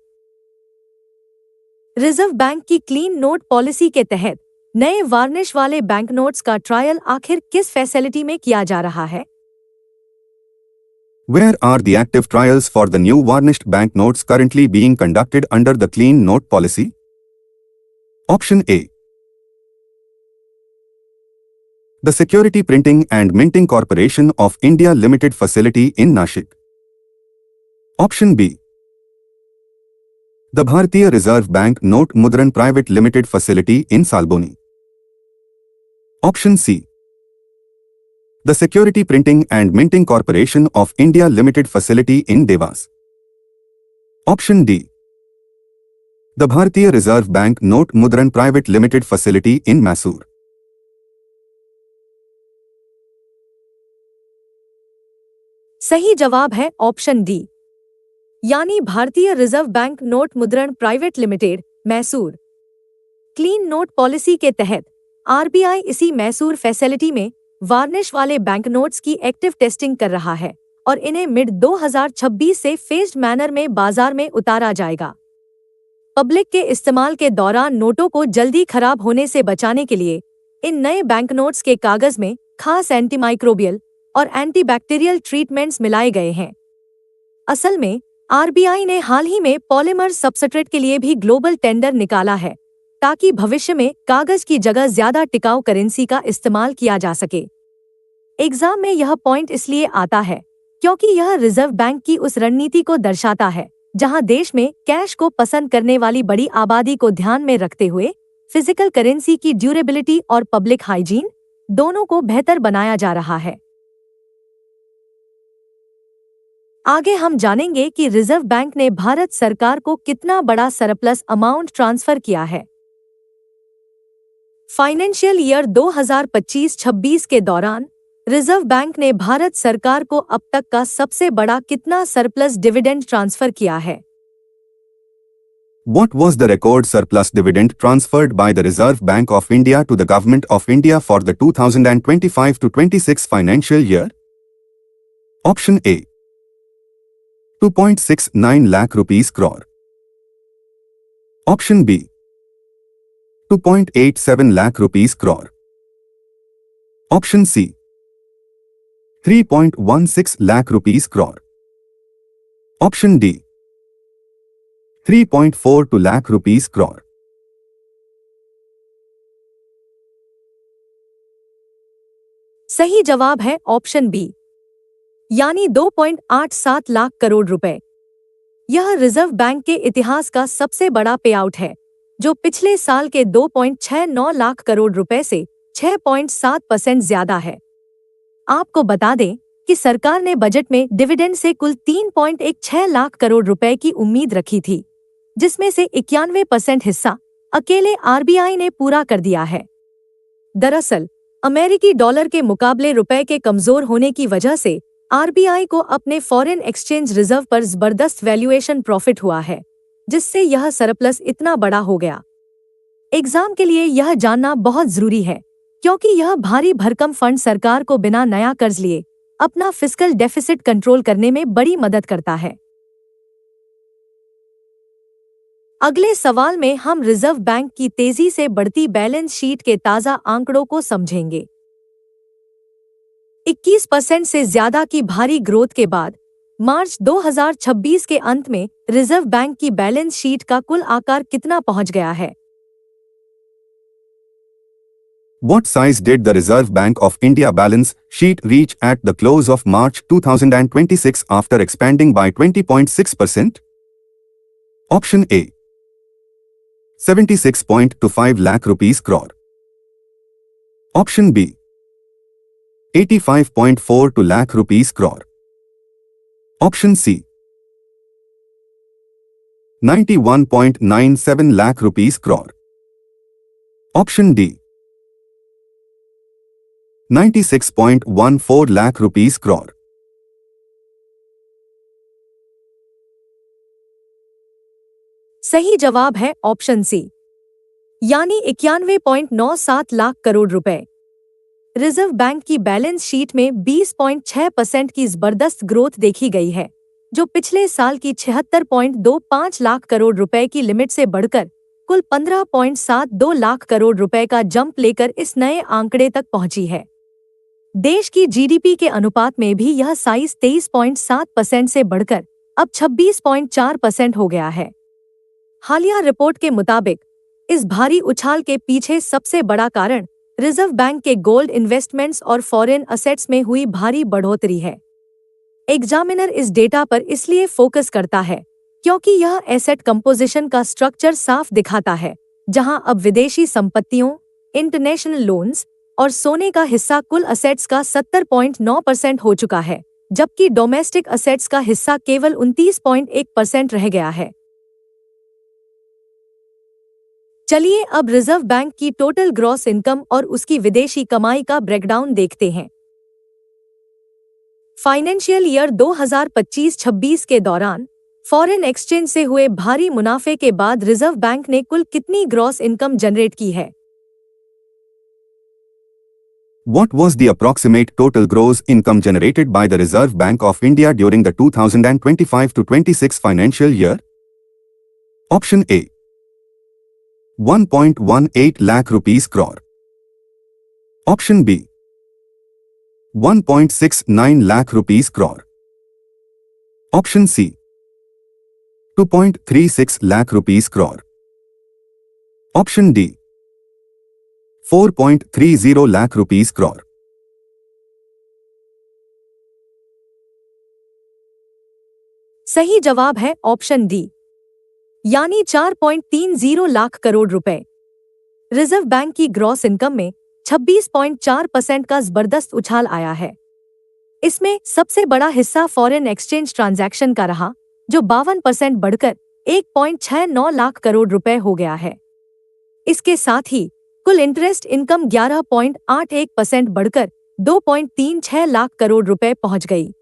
रिजर्व बैंक की क्लीन नोट पॉलिसी के तहत नए वार्निश वाले बैंकनोट्स का ट्रायल आखिर किस फैसिलिटी में किया जा रहा है? Where are the active trials for the new varnished banknotes currently being conducted under the clean note policy? Option A. The Security Printing and Minting Corporation of India Limited facility in Nashik. Option B. The Bharatiya Reserve Bank Note Mudran Private Limited facility in Salboni. Option C. The Security Printing and Minting Corporation of India Limited facility in Devas. Option D. The Bharatiya Reserve Bank Note Mudran Private Limited facility in Mysore. सही जवाब है option D, यानी भारतीय reserve bank note मुद्रण private limited, Mysore. Clean note policy के तहत RBI इसी Mysore facility में वार्निश वाले बैंक नोट्स की एक्टिव टेस्टिंग कर रहा है और इन्हें मिड 2026 से फेज्ड मैनर में बाजार में उतारा जाएगा। पब्लिक के इस्तेमाल के दौरान नोटों को जल्दी खराब होने से बचाने के लिए इन नए बैंक नोट्स के कागज में खास एंटीमाइक्रोबियल और एंटीबैक्टीरियल ट्रीटमेंट्स मिलाए गए हैं। असल में आरबीआई ने हाल ही में पॉलीमर सबस्ट्रेट के लिए भी ग्लोबल टेंडर निकाला है, ताकि भविष्य में कागज की जगह ज्यादा टिकाऊ करेंसी का इस्तेमाल किया जा सके। एग्जाम में यह पॉइंट इसलिए आता है क्योंकि यह रिजर्व बैंक की उस रणनीति को दर्शाता है जहां देश में कैश को पसंद करने वाली बड़ी आबादी को ध्यान में रखते हुए फिजिकल करेंसी की ड्यूरेबिलिटी और पब्लिक हाइजीन दोनों को बेहतर बनाया जा रहा है। आगे हम जानेंगे कि रिजर्व बैंक ने भारत सरकार को कितना बड़ा सरप्लस अमाउंट ट्रांसफर किया है। फाइनेंशियल ईयर 2025-26 के दौरान रिजर्व बैंक ने भारत सरकार को अब तक का सबसे बड़ा कितना सरप्लस डिविडेंड ट्रांसफर किया है? What was the record surplus dividend transferred by the Reserve Bank of India to the Government of India for the 2025-26 financial year? Option A. 2.69 lakh rupees crore. Option B. 2.87 lakh rupees crore. Option C. 3.16 lakh rupees crore. Option D. 3.42 lakh rupees crore. सही जवाब है option B, यानी 2.87 लाख करोड़ रुपए। यह reserve bank के इतिहास का सबसे बड़ा पेआउट है, जो पिछले साल के 2.69 लाख करोड़ रुपए से 6.7% ज्यादा है। आपको बता दें कि सरकार ने बजट में डिविडेंड से कुल 3.16 लाख करोड़ रुपए की उम्मीद रखी थी, जिसमें से 91% हिस्सा अकेले आरबीआई ने पूरा कर दिया है। दरअसल अमेरिकी डॉलर के मुकाबले रुपए के कमजोर होने की वजह से आरबीआई को अपने फॉरेन एक्सचेंज रिजर्व पर जबरदस्त वैल्यूएशन प्रॉफिट हुआ है, जिससे यह सरप्लस इतना बड़ा हो गया। एग्जाम के लिए यह जानना बहुत जरूरी है, क्योंकि यह भारी भरकम फंड सरकार को बिना नया कर्ज लिए अपना फिस्कल डेफिसिट कंट्रोल करने में बड़ी मदद करता है। अगले सवाल में हम रिजर्व बैंक की तेजी से बढ़ती बैलेंस शीट के ताजा आंकड़ों को समझेंगे। 21% से ज्यादा की भारी ग्रोथ के बाद मार्च 2026 के अंत में रिजर्व बैंक की बैलेंस शीट का कुल आकार कितना पहुंच गया है? What size did the Reserve Bank of India balance sheet reach at the close of March 2026 after expanding by 20.6%? Option A. 76.25 lakh rupees crore. Option B. 85.42 lakh rupees crore. Option C. 91.97 lakh rupees crore. Option D. 96.14 lakh rupees crore. सही जवाब है option C, यानी 91.97 लाख करोड़ रुपए। Reserve bank की balance sheet में 20.6% की जबरदस्त growth देखी गई है, जो पिछले साल की 76.25 लाख करोड़ रुपए की लिमिट से बढ़कर कुल 15.72 लाख करोड़ रुपए का जंप लेकर इस नए आंकड़े तक पहुंची है। देश की जीडीपी के अनुपात में भी यह साइज 23.7% से बढ़कर अब 26.4% हो गया है। हालिया रिपोर्ट के मुताबिक इस भारी उछाल के पीछे सबसे बड़ा कारण रिजर्व बैंक के गोल्ड इन्वेस्टमेंट्स और फॉरेन असेट्स में हुई भारी बढ़ोतरी है। एग्जामिनर इस डेटा पर इसलिए फोकस करता है क्योंकि यह एसेट कंपोजिशन का स्ट्रक्चर साफ दिखाता है, जहां अब विदेशी संपत्तियों, इंटरनेशनल लोन्स और सोने का हिस्सा कुल असेट्स का 70.9% हो चुका है, जबकि डोमेस्टिक असेट्स का हिस्सा केवल 29.1% रह गया है। चलिए अब रिजर्व बैंक की टोटल ग्रॉस इनकम और उसकी विदेशी कमाई का ब्रेकडाउन देखते हैं। फाइनेंशियल ईयर 2025-26 के दौरान फॉरेन एक्सचेंज से हुए भारी मुनाफे के बाद रिजर्व बैंक ने कुल कितनी ग्रॉस इनकम जनरेट की है? What was the approximate total gross income generated by the Reserve Bank of India during the 2025-26 financial year? Option A. 1.18 lakh rupees crore. Option B. 1.69 lakh rupees crore. Option C. 2.36 lakh rupees crore. Option D. 4.30 lakh rupees crore. सही जवाब है option D, यानी 4.30 लाख करोड़ रुपए। Reserve bank की gross income में 26.4% का जबरदस्त उछाल आया है। इसमें सबसे बड़ा हिस्सा फॉरेन एक्सचेंज ट्रांजैक्शन का रहा, जो 52% बढ़कर 1.69 लाख करोड़ रुपए हो गया है। इसके साथ ही कुल इंटरेस्ट इनकम 11.81% बढ़कर 2.36 लाख करोड़ रुपए पहुंच गई।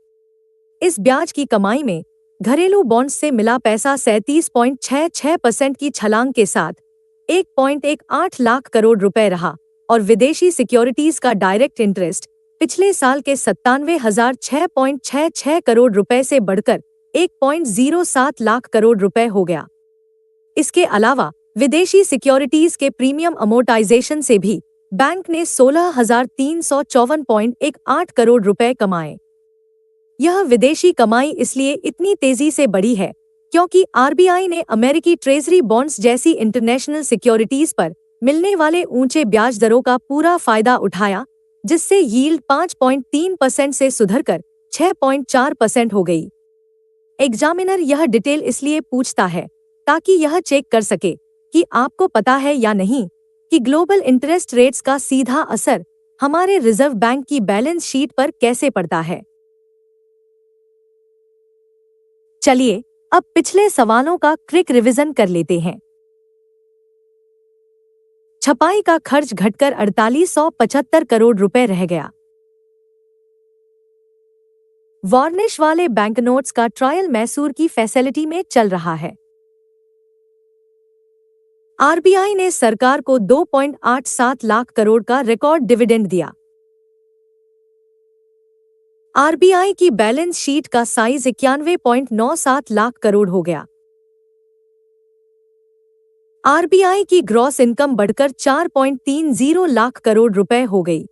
इस ब्याज की कमाई में घरेलू बॉन्ड्स से मिला पैसा 37.66% की छलांग के साथ 1.18 लाख करोड़ रुपए रहा और विदेशी सिक्योरिटीज का डायरेक्ट इंटरेस्ट पिछले साल के 97,006.66 करोड़ रुपए से बढ़कर 1.07 लाख करोड़ रुपए हो गया। इसके अलावा विदेशी सिक्योरिटीज के प्रीमियम अमोर्टाइजेशन से भी बैंक ने 16,354.18 करोड़ रुपए कमाए। यह विदेशी कमाई इसलिए इतनी तेजी से बढ़ी है क्योंकि आरबीआई ने अमेरिकी ट्रेजरी बॉन्ड्स जैसी इंटरनेशनल सिक्योरिटीज पर मिलने वाले ऊंचे ब्याज दरों का पूरा फायदा उठाया, जिससे यील्ड 5.3% से सुधरकर 6.4% हो गई। एग्जामिनर यह डिटेल इसलिए पूछता है ताकि यह चेक कर सके कि आपको पता है या नहीं कि ग्लोबल इंटरेस्ट रेट्स का सीधा असर हमारे रिजर्व बैंक की बैलेंस शीट पर कैसे पड़ता है। चलिए अब पिछले सवालों का क्विक रिवीजन कर लेते हैं। छपाई का खर्च घटकर 4875 करोड़ रुपए रह गया। वार्निश वाले बैंकनोट्स का ट्रायल मैसूर की फैसिलिटी में चल रहा है। आरबीआई ने सरकार को 2.87 लाख करोड़ का रिकॉर्ड डिविडेंड दिया। आरबीआई की बैलेंस शीट का साइज 91.97 लाख करोड़ हो गया। आरबीआई की ग्रॉस इनकम बढ़कर 4.30 लाख करोड़ रुपए हो गई।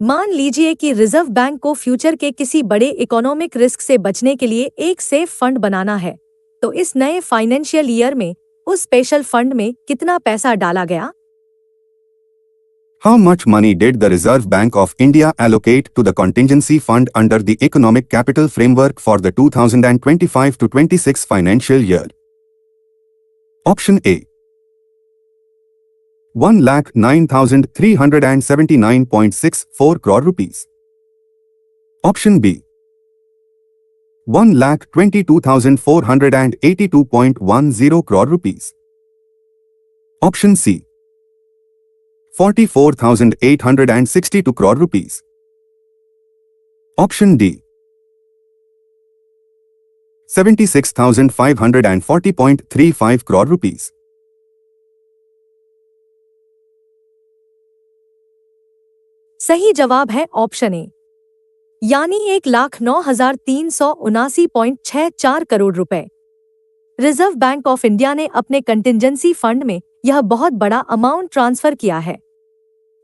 मान लीजिए कि रिजर्व बैंक को फ्यूचर के किसी बड़े इकोनॉमिक रिस्क से बचने के लिए एक सेफ फंड बनाना है, तो इस नए फाइनेंशियल ईयर में उस स्पेशल फंड में कितना पैसा डाला गया? How much money did the Reserve Bank of India allocate to the contingency fund under the Economic Capital Framework for the 2025 to 26 financial year? Option A 1,09,379.64 crore rupees. Option B 1,22,482.10 crore rupees. Option C 44,862 crore rupees. Option D 76,540.35 crore rupees. सही जवाब है option A, यानी 1,09,379.64 करोड़ रुपए। Reserve Bank of India ने अपने contingency fund में यह बहुत बड़ा अमाउंट ट्रांसफर किया है।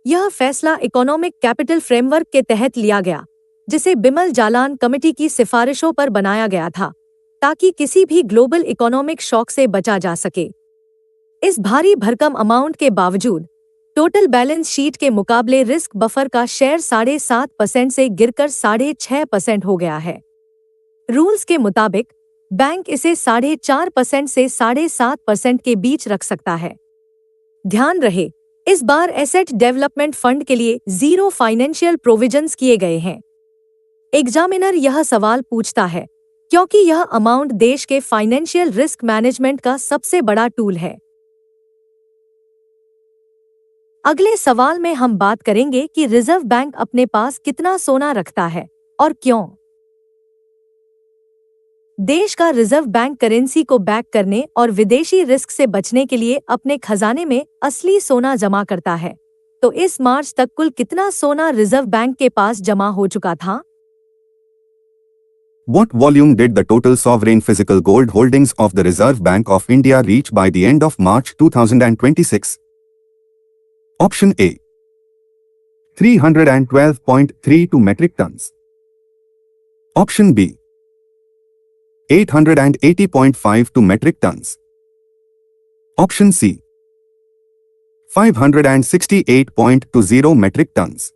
यह फैसला इकोनॉमिक कैपिटल फ्रेमवर्क के तहत लिया गया, जिसे बिमल जालान कमेटी की सिफारिशों पर बनाया गया था, ताकि किसी भी ग्लोबल इकोनॉमिक शॉक से बचा जा सके। इस भारी भरकम अमाउंट के बावजूद टोटल बैलेंस शीट के मुकाबले रिस्क बफर का शेयर 7.5% से गिरकर 6.5% हो गया है। रूल्स के मुताबिक बैंक इसे 4.5% से 7.5% के बीच रख सकता है। ध्यान रहे, इस बार एसेट डेवलपमेंट फंड के लिए 0 फाइनेंशियल प्रोविजंस किए गए हैं। एग्जामिनर यह सवाल पूछता है क्योंकि यह अमाउंट देश के फाइनेंशियल रिस्क मैनेजमेंट का सबसे बड़ा टूल है। अगले सवाल में हम बात करेंगे कि रिजर्व बैंक अपने पास कितना सोना रखता है और क्यों। देश का रिजर्व बैंक करेंसी को बैक करने और विदेशी रिस्क से बचने के लिए अपने खजाने में असली सोना जमा करता है। तो इस मार्च तक कुल कितना सोना रिजर्व बैंक के पास जमा हो चुका था? What volume did the total sovereign physical gold holdings of the Reserve Bank of India reach by the end of March 2026? Option A 312.32 metric tons. Option B 880.52 metric tons. Option C 568.20 metric tons.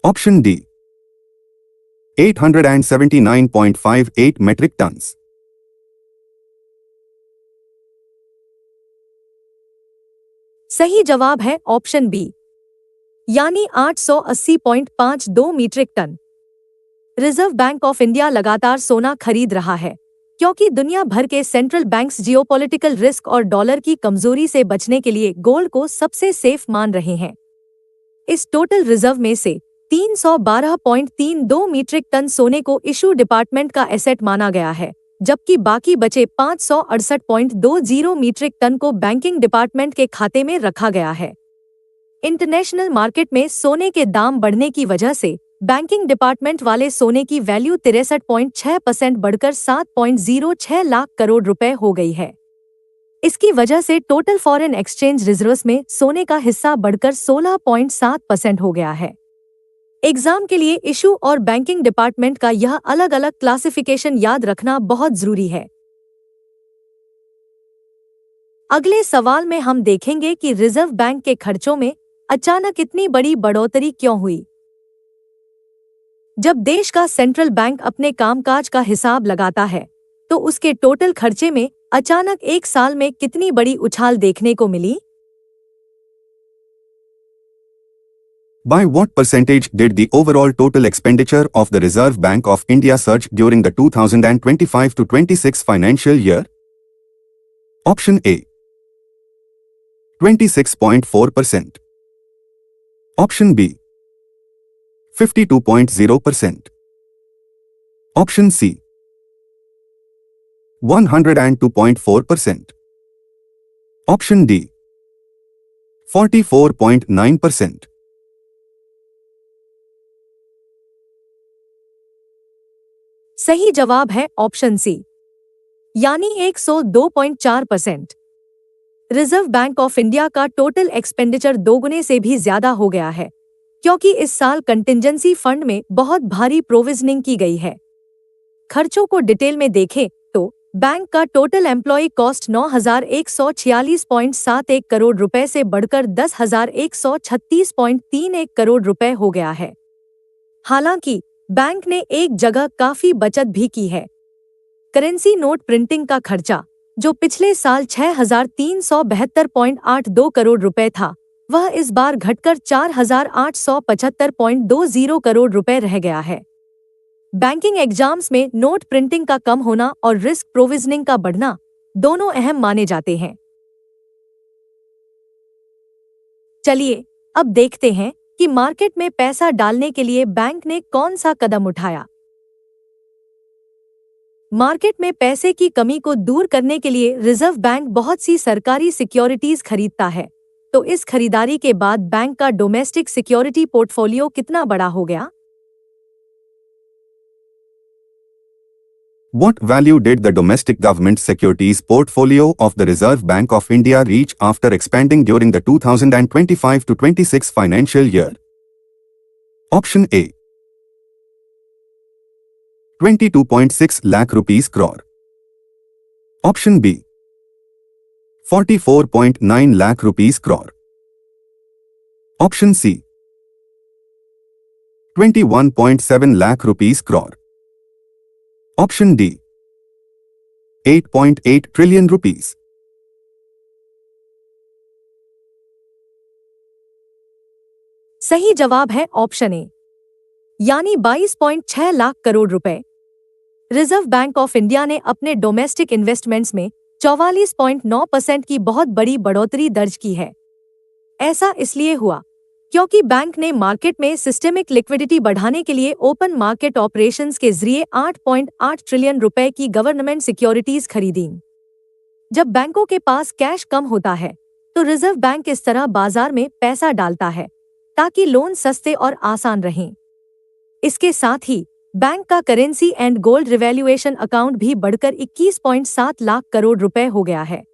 Option D 879.58 metric tons. सही जवाब है option B, यानी 880.52 metric tonne. Reserve Bank of India लगातार सोना खरीद रहा है क्योंकि दुनिया भर के सेंट्रल बैंक्स जियोपॉलिटिकल रिस्क और डॉलर की कमजोरी से बचने के लिए गोल्ड को सबसे सेफ मान रहे हैं। इस टोटल रिजर्व में से 312.32 मीट्रिक टन सोने को इशू डिपार्टमेंट का एसेट माना गया है, जबकि बाकी बचे 568.20 मीट्रिक टन को बैंकिंग डिपार्टमेंट के खाते में रखा गया है। इंटरनेशनल मार्केट में सोने के दाम बढ़ने की वजह से बैंकिंग डिपार्टमेंट वाले सोने की वैल्यू 63.6% बढ़कर 7.06 लाख करोड़ रुपए हो गई है। इसकी वजह से टोटल फॉरेन एक्सचेंज रिजर्व्स में सोने का हिस्सा बढ़कर 16.7% हो गया है। एग्जाम के लिए इशू और बैंकिंग डिपार्टमेंट का यह अलग अलग क्लासिफिकेशन याद रखना बहुत जरूरी है। अगले सवाल में हम देखेंगे कि रिजर्व बैंक के खर्चों में अचानक इतनी बड़ी बढ़ोतरी क्यों हुई? जब देश का सेंट्रल बैंक अपने कामकाज का हिसाब लगाता है, तो उसके टोटल खर्चे में अचानक एक साल में कितनी बड़ी उछाल देखने को मिली? By what percentage did the overall total expenditure of the Reserve Bank of India surge during the 2025 to 26 financial year? Option A 26.4%. Option B 52.0%. Option C 102.4%. Option D 44.9%. सही जवाब है ऑप्शन सी, यानी 102.4%। रिजर्व बैंक ऑफ इंडिया का total expenditure दोगुने से भी ज्यादा हो गया है, क्योंकि इस साल कंटिंजेंसी फंड में बहुत भारी प्रोविजनिंग की गई है। खर्चों को डिटेल में देखें तो बैंक का टोटल एम्प्लॉय कॉस्ट 9,146.71 करोड़ रुपए से बढ़कर 10,136.31 करोड़ रुपए हो गया है। हालांकि बैंक ने एक जगह काफी बचत भी की है। करेंसी नोट प्रिंटिंग का खर्चा, जो पिछले साल 6,372.82 करोड़ रुपए था, वह इस बार घटकर 4,875.20 करोड़ रुपए रह गया है। बैंकिंग एग्जाम्स में नोट प्रिंटिंग का कम होना और रिस्क प्रोविजनिंग का बढ़ना दोनों अहम माने जाते हैं। चलिए अब देखते हैं कि मार्केट में पैसा डालने के लिए बैंक ने कौन सा कदम उठाया। मार्केट में पैसे की कमी को दूर करने के लिए रिजर्व बैंक बहुत सी सरकारी सिक्योरिटीज खरीदता है। तो इस खरीदारी के बाद बैंक का डोमेस्टिक सिक्योरिटी पोर्टफोलियो कितना बड़ा हो गया? What value did the domestic government securities portfolio of the Reserve Bank of India reach after expanding during the 2025 to 26 financial year? Option A 22.6 lakh rupees crore. Option B 44.9 lakh rupees crore. Option C 21.7 lakh rupees crore. Option D 8.8 trillion rupees. सही जवाब है option A, यानी 22.6 लाख करोड़ रुपए। Reserve Bank of India ने अपने domestic investments में 44.9% की बहुत बड़ी बढ़ोतरी दर्ज की है। ऐसा इसलिए हुआ क्योंकि बैंक ने मार्केट में सिस्टेमिक लिक्विडिटी बढ़ाने के लिए ओपन मार्केट ऑपरेशंस के जरिए 8.8 ट्रिलियन रुपए की गवर्नमेंट सिक्योरिटीज खरीदी। जब बैंकों के पास कैश कम होता है, तो रिजर्व बैंक इस तरह बाजार में पैसा डालता है ताकि लोन सस्ते और आसान रहें। इसके साथ ही बैंक का currency and gold revaluation account भी बढ़कर 21.7 लाख करोड़ रुपए हो गया है।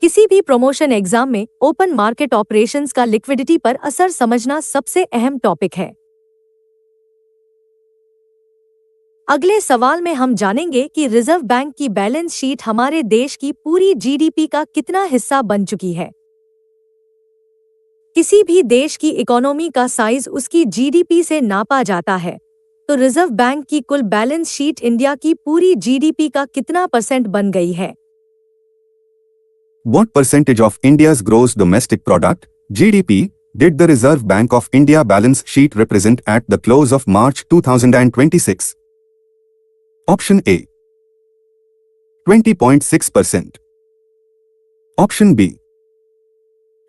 किसी भी प्रमोशन एग्जाम में ओपन मार्केट ऑपरेशंस का लिक्विडिटी पर असर समझना सबसे अहम टॉपिक है। अगले सवाल में हम जानेंगे कि रिजर्व बैंक की बैलेंस शीट हमारे देश की पूरी जीडीपी का कितना हिस्सा बन चुकी है। किसी भी देश की इकोनॉमी का साइज उसकी जीडीपी से नापा जाता है, तो रिजर्व बैंक की कुल बैलेंस शीट इंडिया की पूरी जीडीपी का कितना परसेंट बन गई है? What percentage of India's gross domestic product (GDP) did the Reserve Bank of India balance sheet represent at the close of March 2026? Option A 20.6%. Option B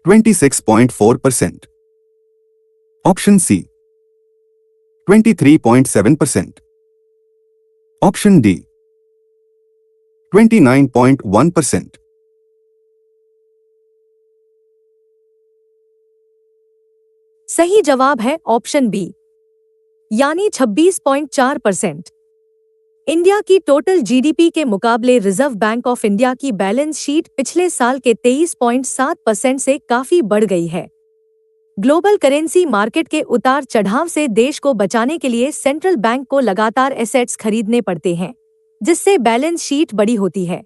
26.4%. Option C 23.7%. Option D 29.1%. सही जवाब है option B, यानी 26.4%। India की total GDP के मुकाबले reserve Bank of India की balance sheet पिछले साल के 23.7% से काफी बढ़ गई है। ग्लोबल करेंसी मार्केट के उतार चढ़ाव से देश को बचाने के लिए सेंट्रल बैंक को लगातार एसेट्स खरीदने पड़ते हैं, जिससे बैलेंस शीट बड़ी होती है।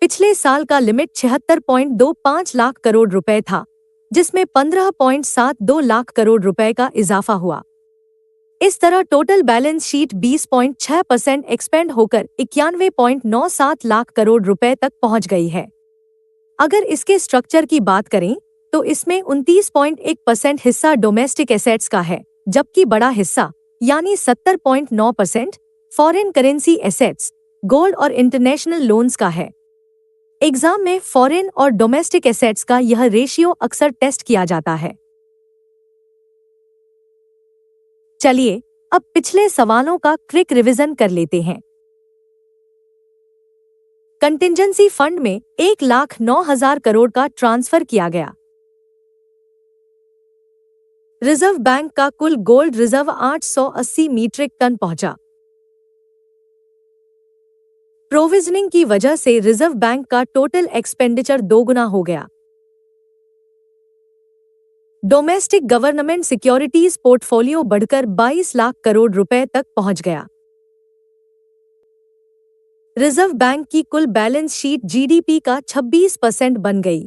पिछले साल का लिमिट 76.25 लाख करोड़ रुपए था, जिसमें 15.72 लाख करोड़ रुपए का इजाफा हुआ। इस तरह टोटल बैलेंस शीट 20.6% एक्सपेंड होकर 91.97 लाख करोड़ रुपए तक पहुंच गई है। अगर इसके स्ट्रक्चर की बात करें तो इसमें 29.1% हिस्सा डोमेस्टिक एसेट्स का है, जबकि बड़ा हिस्सा यानी 70.9% फॉरेन करेंसी एसेट्स, गोल्ड और इंटरनेशनल लोन्स का है। एग्जाम में फॉरेन और डोमेस्टिक एसेट्स का यह रेशियो अक्सर टेस्ट किया जाता है। चलिए अब पिछले सवालों का क्विक रिवीजन कर लेते हैं। कंटिंजेंसी फंड में 1,09,000 करोड़ का ट्रांसफर किया गया। रिजर्व बैंक का कुल गोल्ड रिजर्व 880 मीट्रिक टन पहुंचा। प्रोविजनिंग की वजह से रिजर्व बैंक का टोटल एक्सपेंडिचर दोगुना हो गया। डोमेस्टिक गवर्नमेंट सिक्योरिटीज पोर्टफोलियो बढ़कर 22 लाख करोड़ रुपए तक पहुंच गया। रिजर्व बैंक की कुल बैलेंस शीट जीडीपी का 26% बन गई।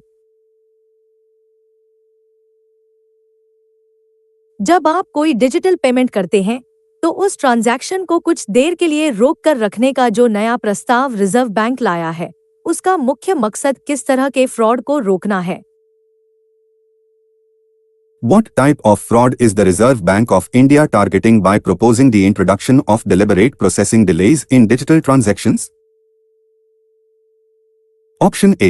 जब आप कोई डिजिटल पेमेंट करते हैं तो उस ट्रांजैक्शन को कुछ देर के लिए रोक कर रखने का जो नया प्रस्ताव रिजर्व बैंक लाया है, उसका मुख्य मकसद किस तरह के फ्रॉड को रोकना है? What type of fraud is the Reserve Bank of India targeting by proposing the introduction of deliberate processing delays in digital transactions? Option A.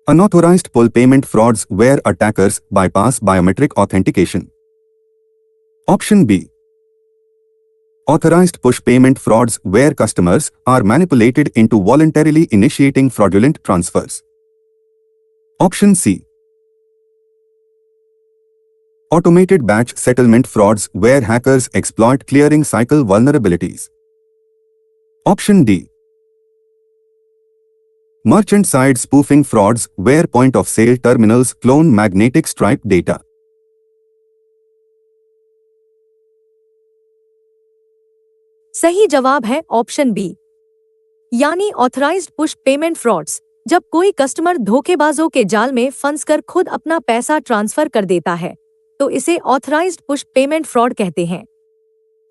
Unauthorized pull payment frauds where attackers bypass biometric authentication. Option B. Authorized push payment frauds where customers are manipulated into voluntarily initiating fraudulent transfers. Option C. Automated batch settlement frauds where hackers exploit clearing cycle vulnerabilities. Option D. Merchant-side spoofing frauds where point-of-sale terminals clone magnetic stripe data. सही जवाब है option B, यानी authorised push payment frauds. जब कोई customer धोखेबाजों के जाल में फंसकर खुद अपना पैसा ट्रांसफर कर देता है तो इसे ऑथराइज्ड पुश पेमेंट फ्रॉड कहते हैं।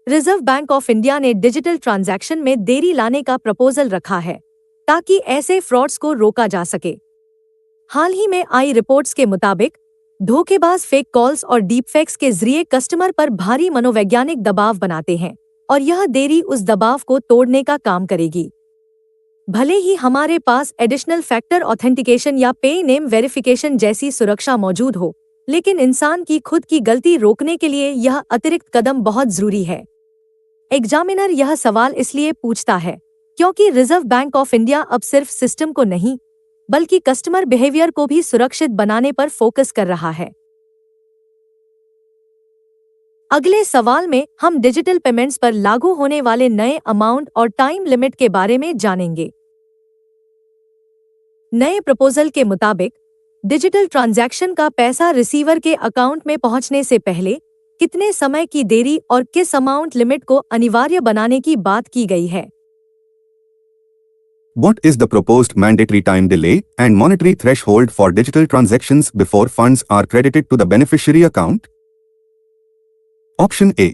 रिजर्व बैंक ऑफ इंडिया ने डिजिटल ट्रांजैक्शन में देरी लाने का प्रपोजल रखा है ताकि ऐसे फ्रॉड्स को रोका जा सके। हाल ही में आई रिपोर्ट्स के मुताबिक धोखेबाज फेक कॉल्स और डीपफेक्स के जरिए कस्टमर पर भारी मनोवैज्ञानिक दबाव बनाते हैं और यह देरी उस दबाव को तोड़ने का काम करेगी। भले ही हमारे पास एडिशनल फैक्टर ऑथेंटिकेशन या पे नेम वेरिफिकेशन जैसी सुरक्षा मौजूद हो, लेकिन इंसान की खुद की गलती रोकने के लिए यह अतिरिक्त कदम बहुत जरूरी है। एग्जामिनर यह सवाल इसलिए पूछता है क्योंकि रिजर्व बैंक ऑफ इंडिया अब सिर्फ सिस्टम को नहीं बल्कि कस्टमर बिहेवियर को भी सुरक्षित बनाने पर फोकस कर रहा है। अगले सवाल में हम डिजिटल पेमेंट्स पर लागू होने वाले नए अमाउंट और टाइम लिमिट के बारे में जानेंगे। नए प्रपोजल के मुताबिक डिजिटल ट्रांजैक्शन का पैसा रिसीवर के अकाउंट में पहुंचने से पहले कितने समय की देरी और किस अमाउंट लिमिट को अनिवार्य बनाने की बात की गई है। What is the proposed mandatory time delay and monetary threshold for digital transactions before funds are credited to the beneficiary account? Option A.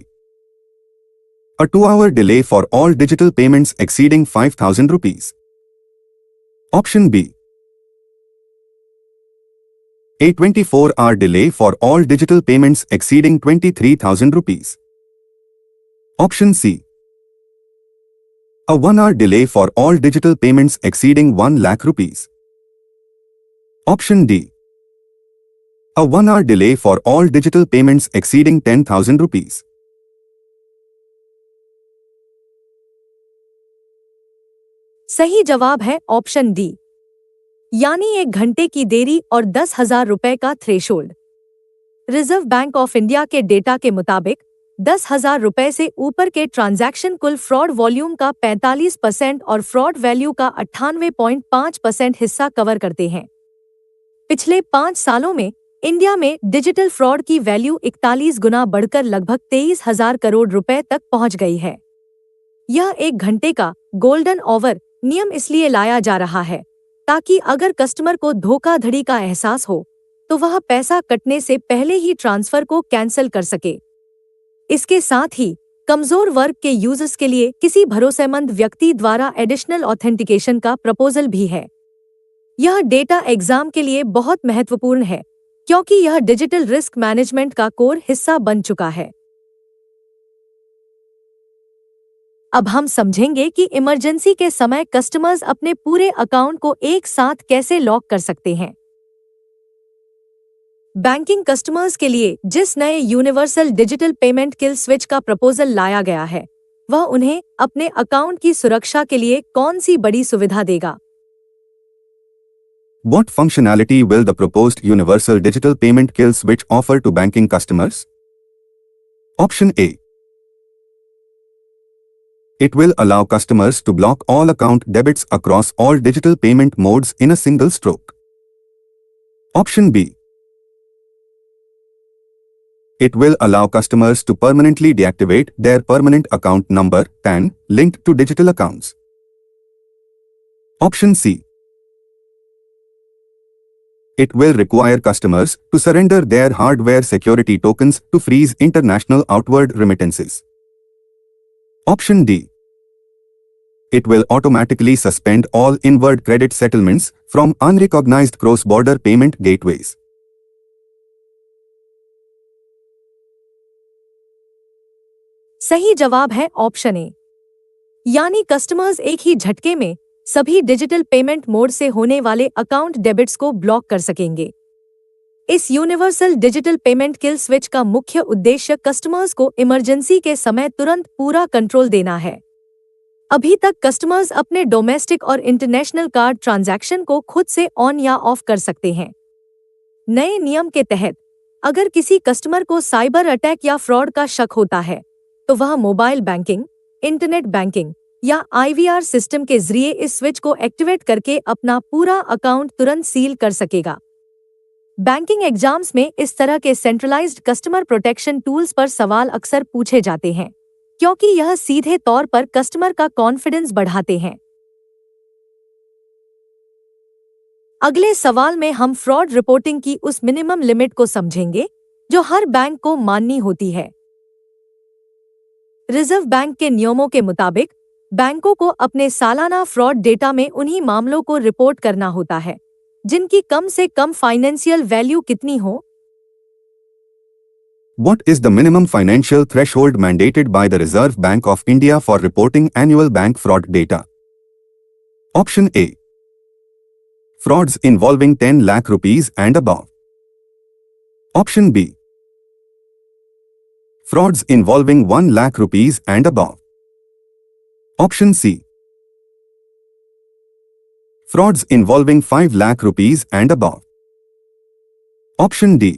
A 2-hour delay for all digital payments exceeding 5,000 rupees. Option B. A 24-hour delay for all digital payments exceeding 23,000 rupees. Option C. A 1-hour delay for all digital payments exceeding 1 lakh rupees. Option D. A 1-hour delay for all digital payments exceeding 10,000 rupees. सही जवाब है option D, यानी 1 घंटे की देरी और 10,000 रुपए का threshold. Reserve Bank of India के डेटा के मुताबिक 10,000 रुपए से ऊपर के ट्रांजैक्शन कुल फ्रॉड वॉल्यूम का 45% और फ्रॉड वैल्यू का 98.5% हिस्सा कवर करते हैं। पिछले 5 सालों में इंडिया में डिजिटल फ्रॉड की वैल्यू 41 गुना बढ़कर लगभग 23,000 करोड़ रुपए तक पहुंच गई है। यह 1 घंटे का गोल्डन ऑवर नियम इसलिए लाया जा रहा है ताकि अगर कस्टमर को धोखाधड़ी का एहसास हो तो वह पैसा कटने से पहले ही ट्रांसफर को कैंसिल कर सके। इसके साथ ही कमजोर वर्ग के यूजर्स के लिए किसी भरोसेमंद व्यक्ति द्वारा एडिशनल ऑथेंटिकेशन का प्रपोजल भी है। यह डेटा एग्जाम के लिए बहुत महत्वपूर्ण है क्योंकि यह डिजिटल रिस्क मैनेजमेंट का कोर हिस्सा बन चुका है। अब हम समझेंगे कि इमरजेंसी के समय कस्टमर्स अपने पूरे अकाउंट को एक साथ कैसे लॉक कर सकते हैं। बैंकिंग कस्टमर्स के लिए जिस नए universal digital payment kill switch का प्रपोजल लाया गया है, वह उन्हें अपने अकाउंट की सुरक्षा के लिए कौन सी बड़ी सुविधा देगा? What functionality will the proposed universal digital payment kill switch offer to banking customers? Option A. It will allow customers to block all account debits across all digital payment modes in a single stroke. Option B. It will allow customers to permanently deactivate their permanent account number (PAN) linked to digital accounts. Option C. It will require customers to surrender their hardware security tokens to freeze international outward remittances. Option D. It will automatically suspend all inward credit settlements from unrecognized cross-border payment gateways. सही जवाब है option A, यानी customers एक ही झटके में सभी digital payment mode से होने वाले अकाउंट डेबिट्स को ब्लॉक कर सकेंगे। इस universal digital payment kill switch का मुख्य उद्देश्य कस्टमर्स को इमरजेंसी के समय तुरंत पूरा कंट्रोल देना है। अभी तक कस्टमर्स अपने डोमेस्टिक और इंटरनेशनल कार्ड ट्रांजैक्शन को खुद से ऑन या ऑफ कर सकते हैं। नए नियम के तहत अगर किसी कस्टमर को साइबर अटैक या फ्रॉड का शक होता है, तो वह मोबाइल बैंकिंग, इंटरनेट बैंकिंग या आईवीआर सिस्टम के जरिए इस स्विच को एक्टिवेट करके अपना पूरा अकाउंट तुरंत सील कर सकेगा। बैंकिंग एग्जाम्स में इस तरह के सेंट्रलाइज्ड कस्टमर प्रोटेक्शन टूल्स पर सवाल अक्सर पूछे जाते हैं क्योंकि यह सीधे तौर पर कस्टमर का कॉन्फिडेंस बढ़ाते हैं। अगले सवाल में हम फ्रॉड रिपोर्टिंग की उस मिनिमम लिमिट को समझेंगे जो हर बैंक को माननी होती है। रिजर्व बैंक के नियमों के मुताबिक बैंकों को अपने सालाना फ्रॉड डेटा में उन्हीं मामलों को रिपोर्ट करना होता है जिनकी कम से कम फाइनेंशियल वैल्यू कितनी हो। What is the minimum financial threshold mandated by the Reserve Bank of India for reporting annual bank fraud data? Option A. Frauds involving 10 lakh rupees and above. Option B. Frauds involving 1 lakh rupees and above. Option C. Frauds involving 5 lakh rupees and above. Option D.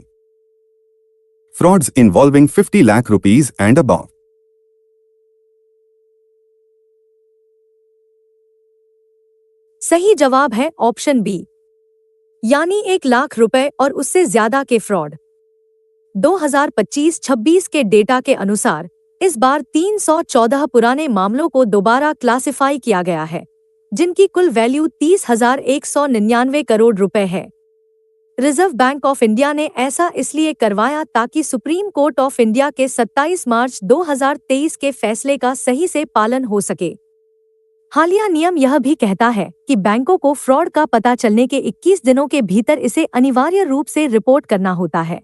Frauds involving 50 lakh rupees and above. सही जवाब है option B, यानी 1 लाख रुपए और उससे ज्यादा के fraud. 2025-26 के डेटा के अनुसार इस बार 314 पुराने मामलों को दोबारा क्लासिफाई किया गया है, जिनकी कुल वैल्यू 30,199 करोड़ रुपए है। रिजर्व बैंक ऑफ इंडिया ने ऐसा इसलिए करवाया ताकि सुप्रीम कोर्ट ऑफ इंडिया के 27 मार्च 2023 के फैसले का सही से पालन हो सके। हालिया नियम यह भी कहता है कि बैंकों को फ्रॉड का पता चलने के 21 दिनों के भीतर इसे अनिवार्य रूप से रिपोर्ट करना होता है।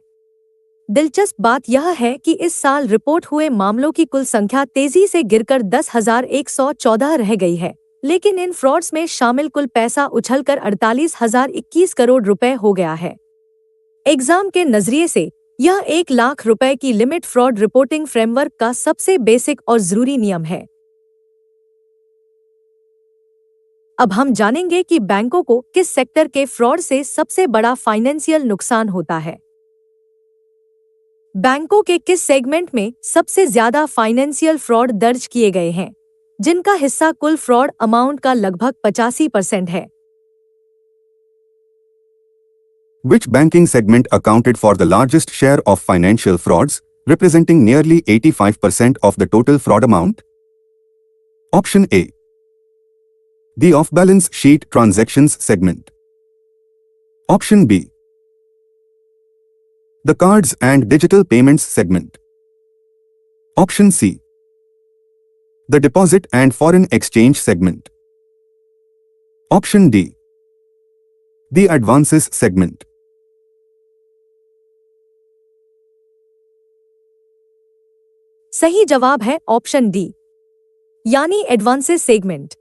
दिलचस्प बात यह है कि इस साल रिपोर्ट हुए मामलों की कुल संख्या तेजी से गिरकर 10,114 रह गई है, लेकिन इन फ्रॉड्स में शामिल कुल पैसा उछलकर 48,021 करोड़ रुपए हो गया है। एग्जाम के नजरिए से यह 1 लाख रुपए की लिमिट फ्रॉड रिपोर्टिंग फ्रेमवर्क का सबसे बेसिक और जरूरी नियम है। अब हम जानेंगे कि बैंकों को किस सेक्टर के फ्रॉड से सबसे बड़ा फाइनेंशियल नुकसान होता है। बैंकों के किस सेगमेंट में सबसे ज्यादा फाइनेंशियल फ्रॉड दर्ज किए गए हैं, जिनका हिस्सा कुल फ्रॉड अमाउंट का लगभग 85% है। Which banking segment accounted for the largest share of financial frauds, representing nearly 85% of the total fraud amount? Option A. The off-balance sheet transactions segment. Option B. The cards and digital payments segment. Option C. The deposit and foreign exchange segment. Option D. The advances segment. सही जवाब है option D, यानी advances segment.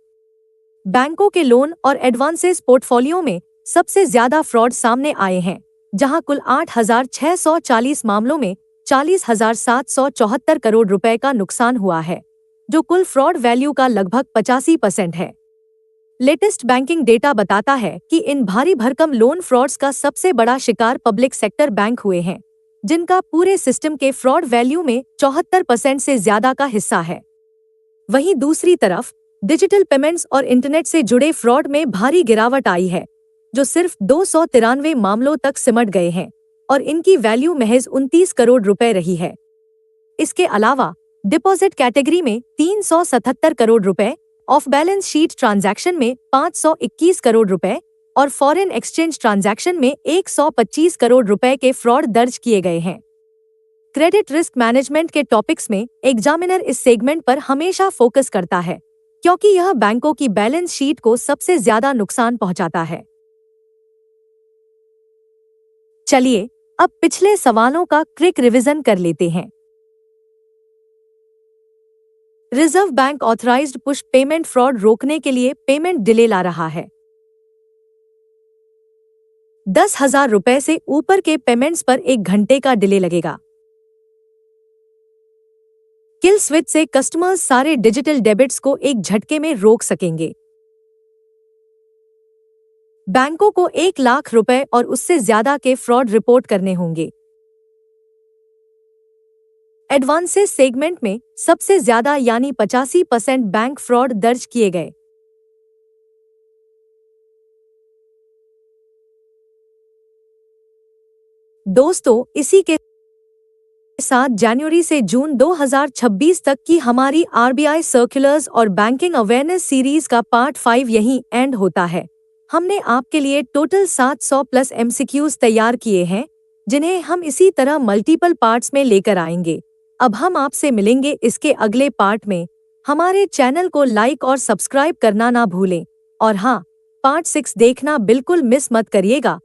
बैंकों के loan और advances portfolio में सबसे ज्यादा फ्रॉड सामने आए हैं, जहां कुल 8,640 मामलों में 40,774 करोड़ रुपए का नुकसान हुआ है, जो कुल फ्रॉड वैल्यू का लगभग 85% है। लेटेस्ट बैंकिंग डेटा बताता है कि इन भारी भरकम लोन फ्रॉड्स का सबसे बड़ा शिकार पब्लिक सेक्टर बैंक हुए हैं, जिनका पूरे सिस्टम के फ्रॉड वैल्यू में 74% से ज्यादा का हिस्सा है। वहीं दूसरी तरफ डिजिटल पेमेंट्स और इंटरनेट से जुड़े फ्रॉड में भारी गिरावट आई है, जो सिर्फ 293 मामलों तक सिमट गए हैं और इनकी वैल्यू महज 29 करोड़ रुपए रही है। इसके अलावा डिपॉजिट कैटेगरी में 377 करोड़ रुपए, ऑफ बैलेंस शीट ट्रांजैक्शन में 521 करोड़ रुपए और फॉरेन एक्सचेंज ट्रांजैक्शन में 125 करोड़ रुपए के फ्रॉड दर्ज किए गए हैं। क्रेडिट रिस्क मैनेजमेंट के टॉपिक्स में एग्जामिनर इस सेगमेंट पर हमेशा फोकस करता है, क्योंकि यह बैंकों की बैलेंस शीट को सबसे ज्यादा नुकसान पहुंचाता है। चलिए अब पिछले सवालों का क्विक रिवीजन कर लेते हैं। Reserve bank authorised push payment fraud रोकने के लिए पेमेंट डिले ला रहा है। 10,000 रुपए से ऊपर के पेमेंट्स पर 1 घंटे का डिले लगेगा। किल स्विच से कस्टमर्स सारे डिजिटल डेबिट्स को एक झटके में रोक सकेंगे। बैंकों को 1 लाख रुपए और उससे ज्यादा के फ्रॉड रिपोर्ट करने होंगे। एडवांसेस सेगमेंट में सबसे ज्यादा यानी 85% बैंक फ्रॉड दर्ज किए गए। दोस्तों, इसी के साथ जनवरी से जून 2026 तक की हमारी आरबीआई सर्कुलर्स और बैंकिंग अवेयरनेस सीरीज का पार्ट 5 यहीं एंड होता है। हमने आपके लिए टोटल 700 प्लस एमसीक्यूज तैयार किए हैं, जिन्हें हम इसी तरह मल्टीपल पार्ट्स में लेकर आएंगे। अब हम आपसे मिलेंगे इसके अगले पार्ट में। हमारे चैनल को लाइक और सब्सक्राइब करना ना भूलें और हाँ, पार्ट 6 देखना बिल्कुल मिस मत करिएगा।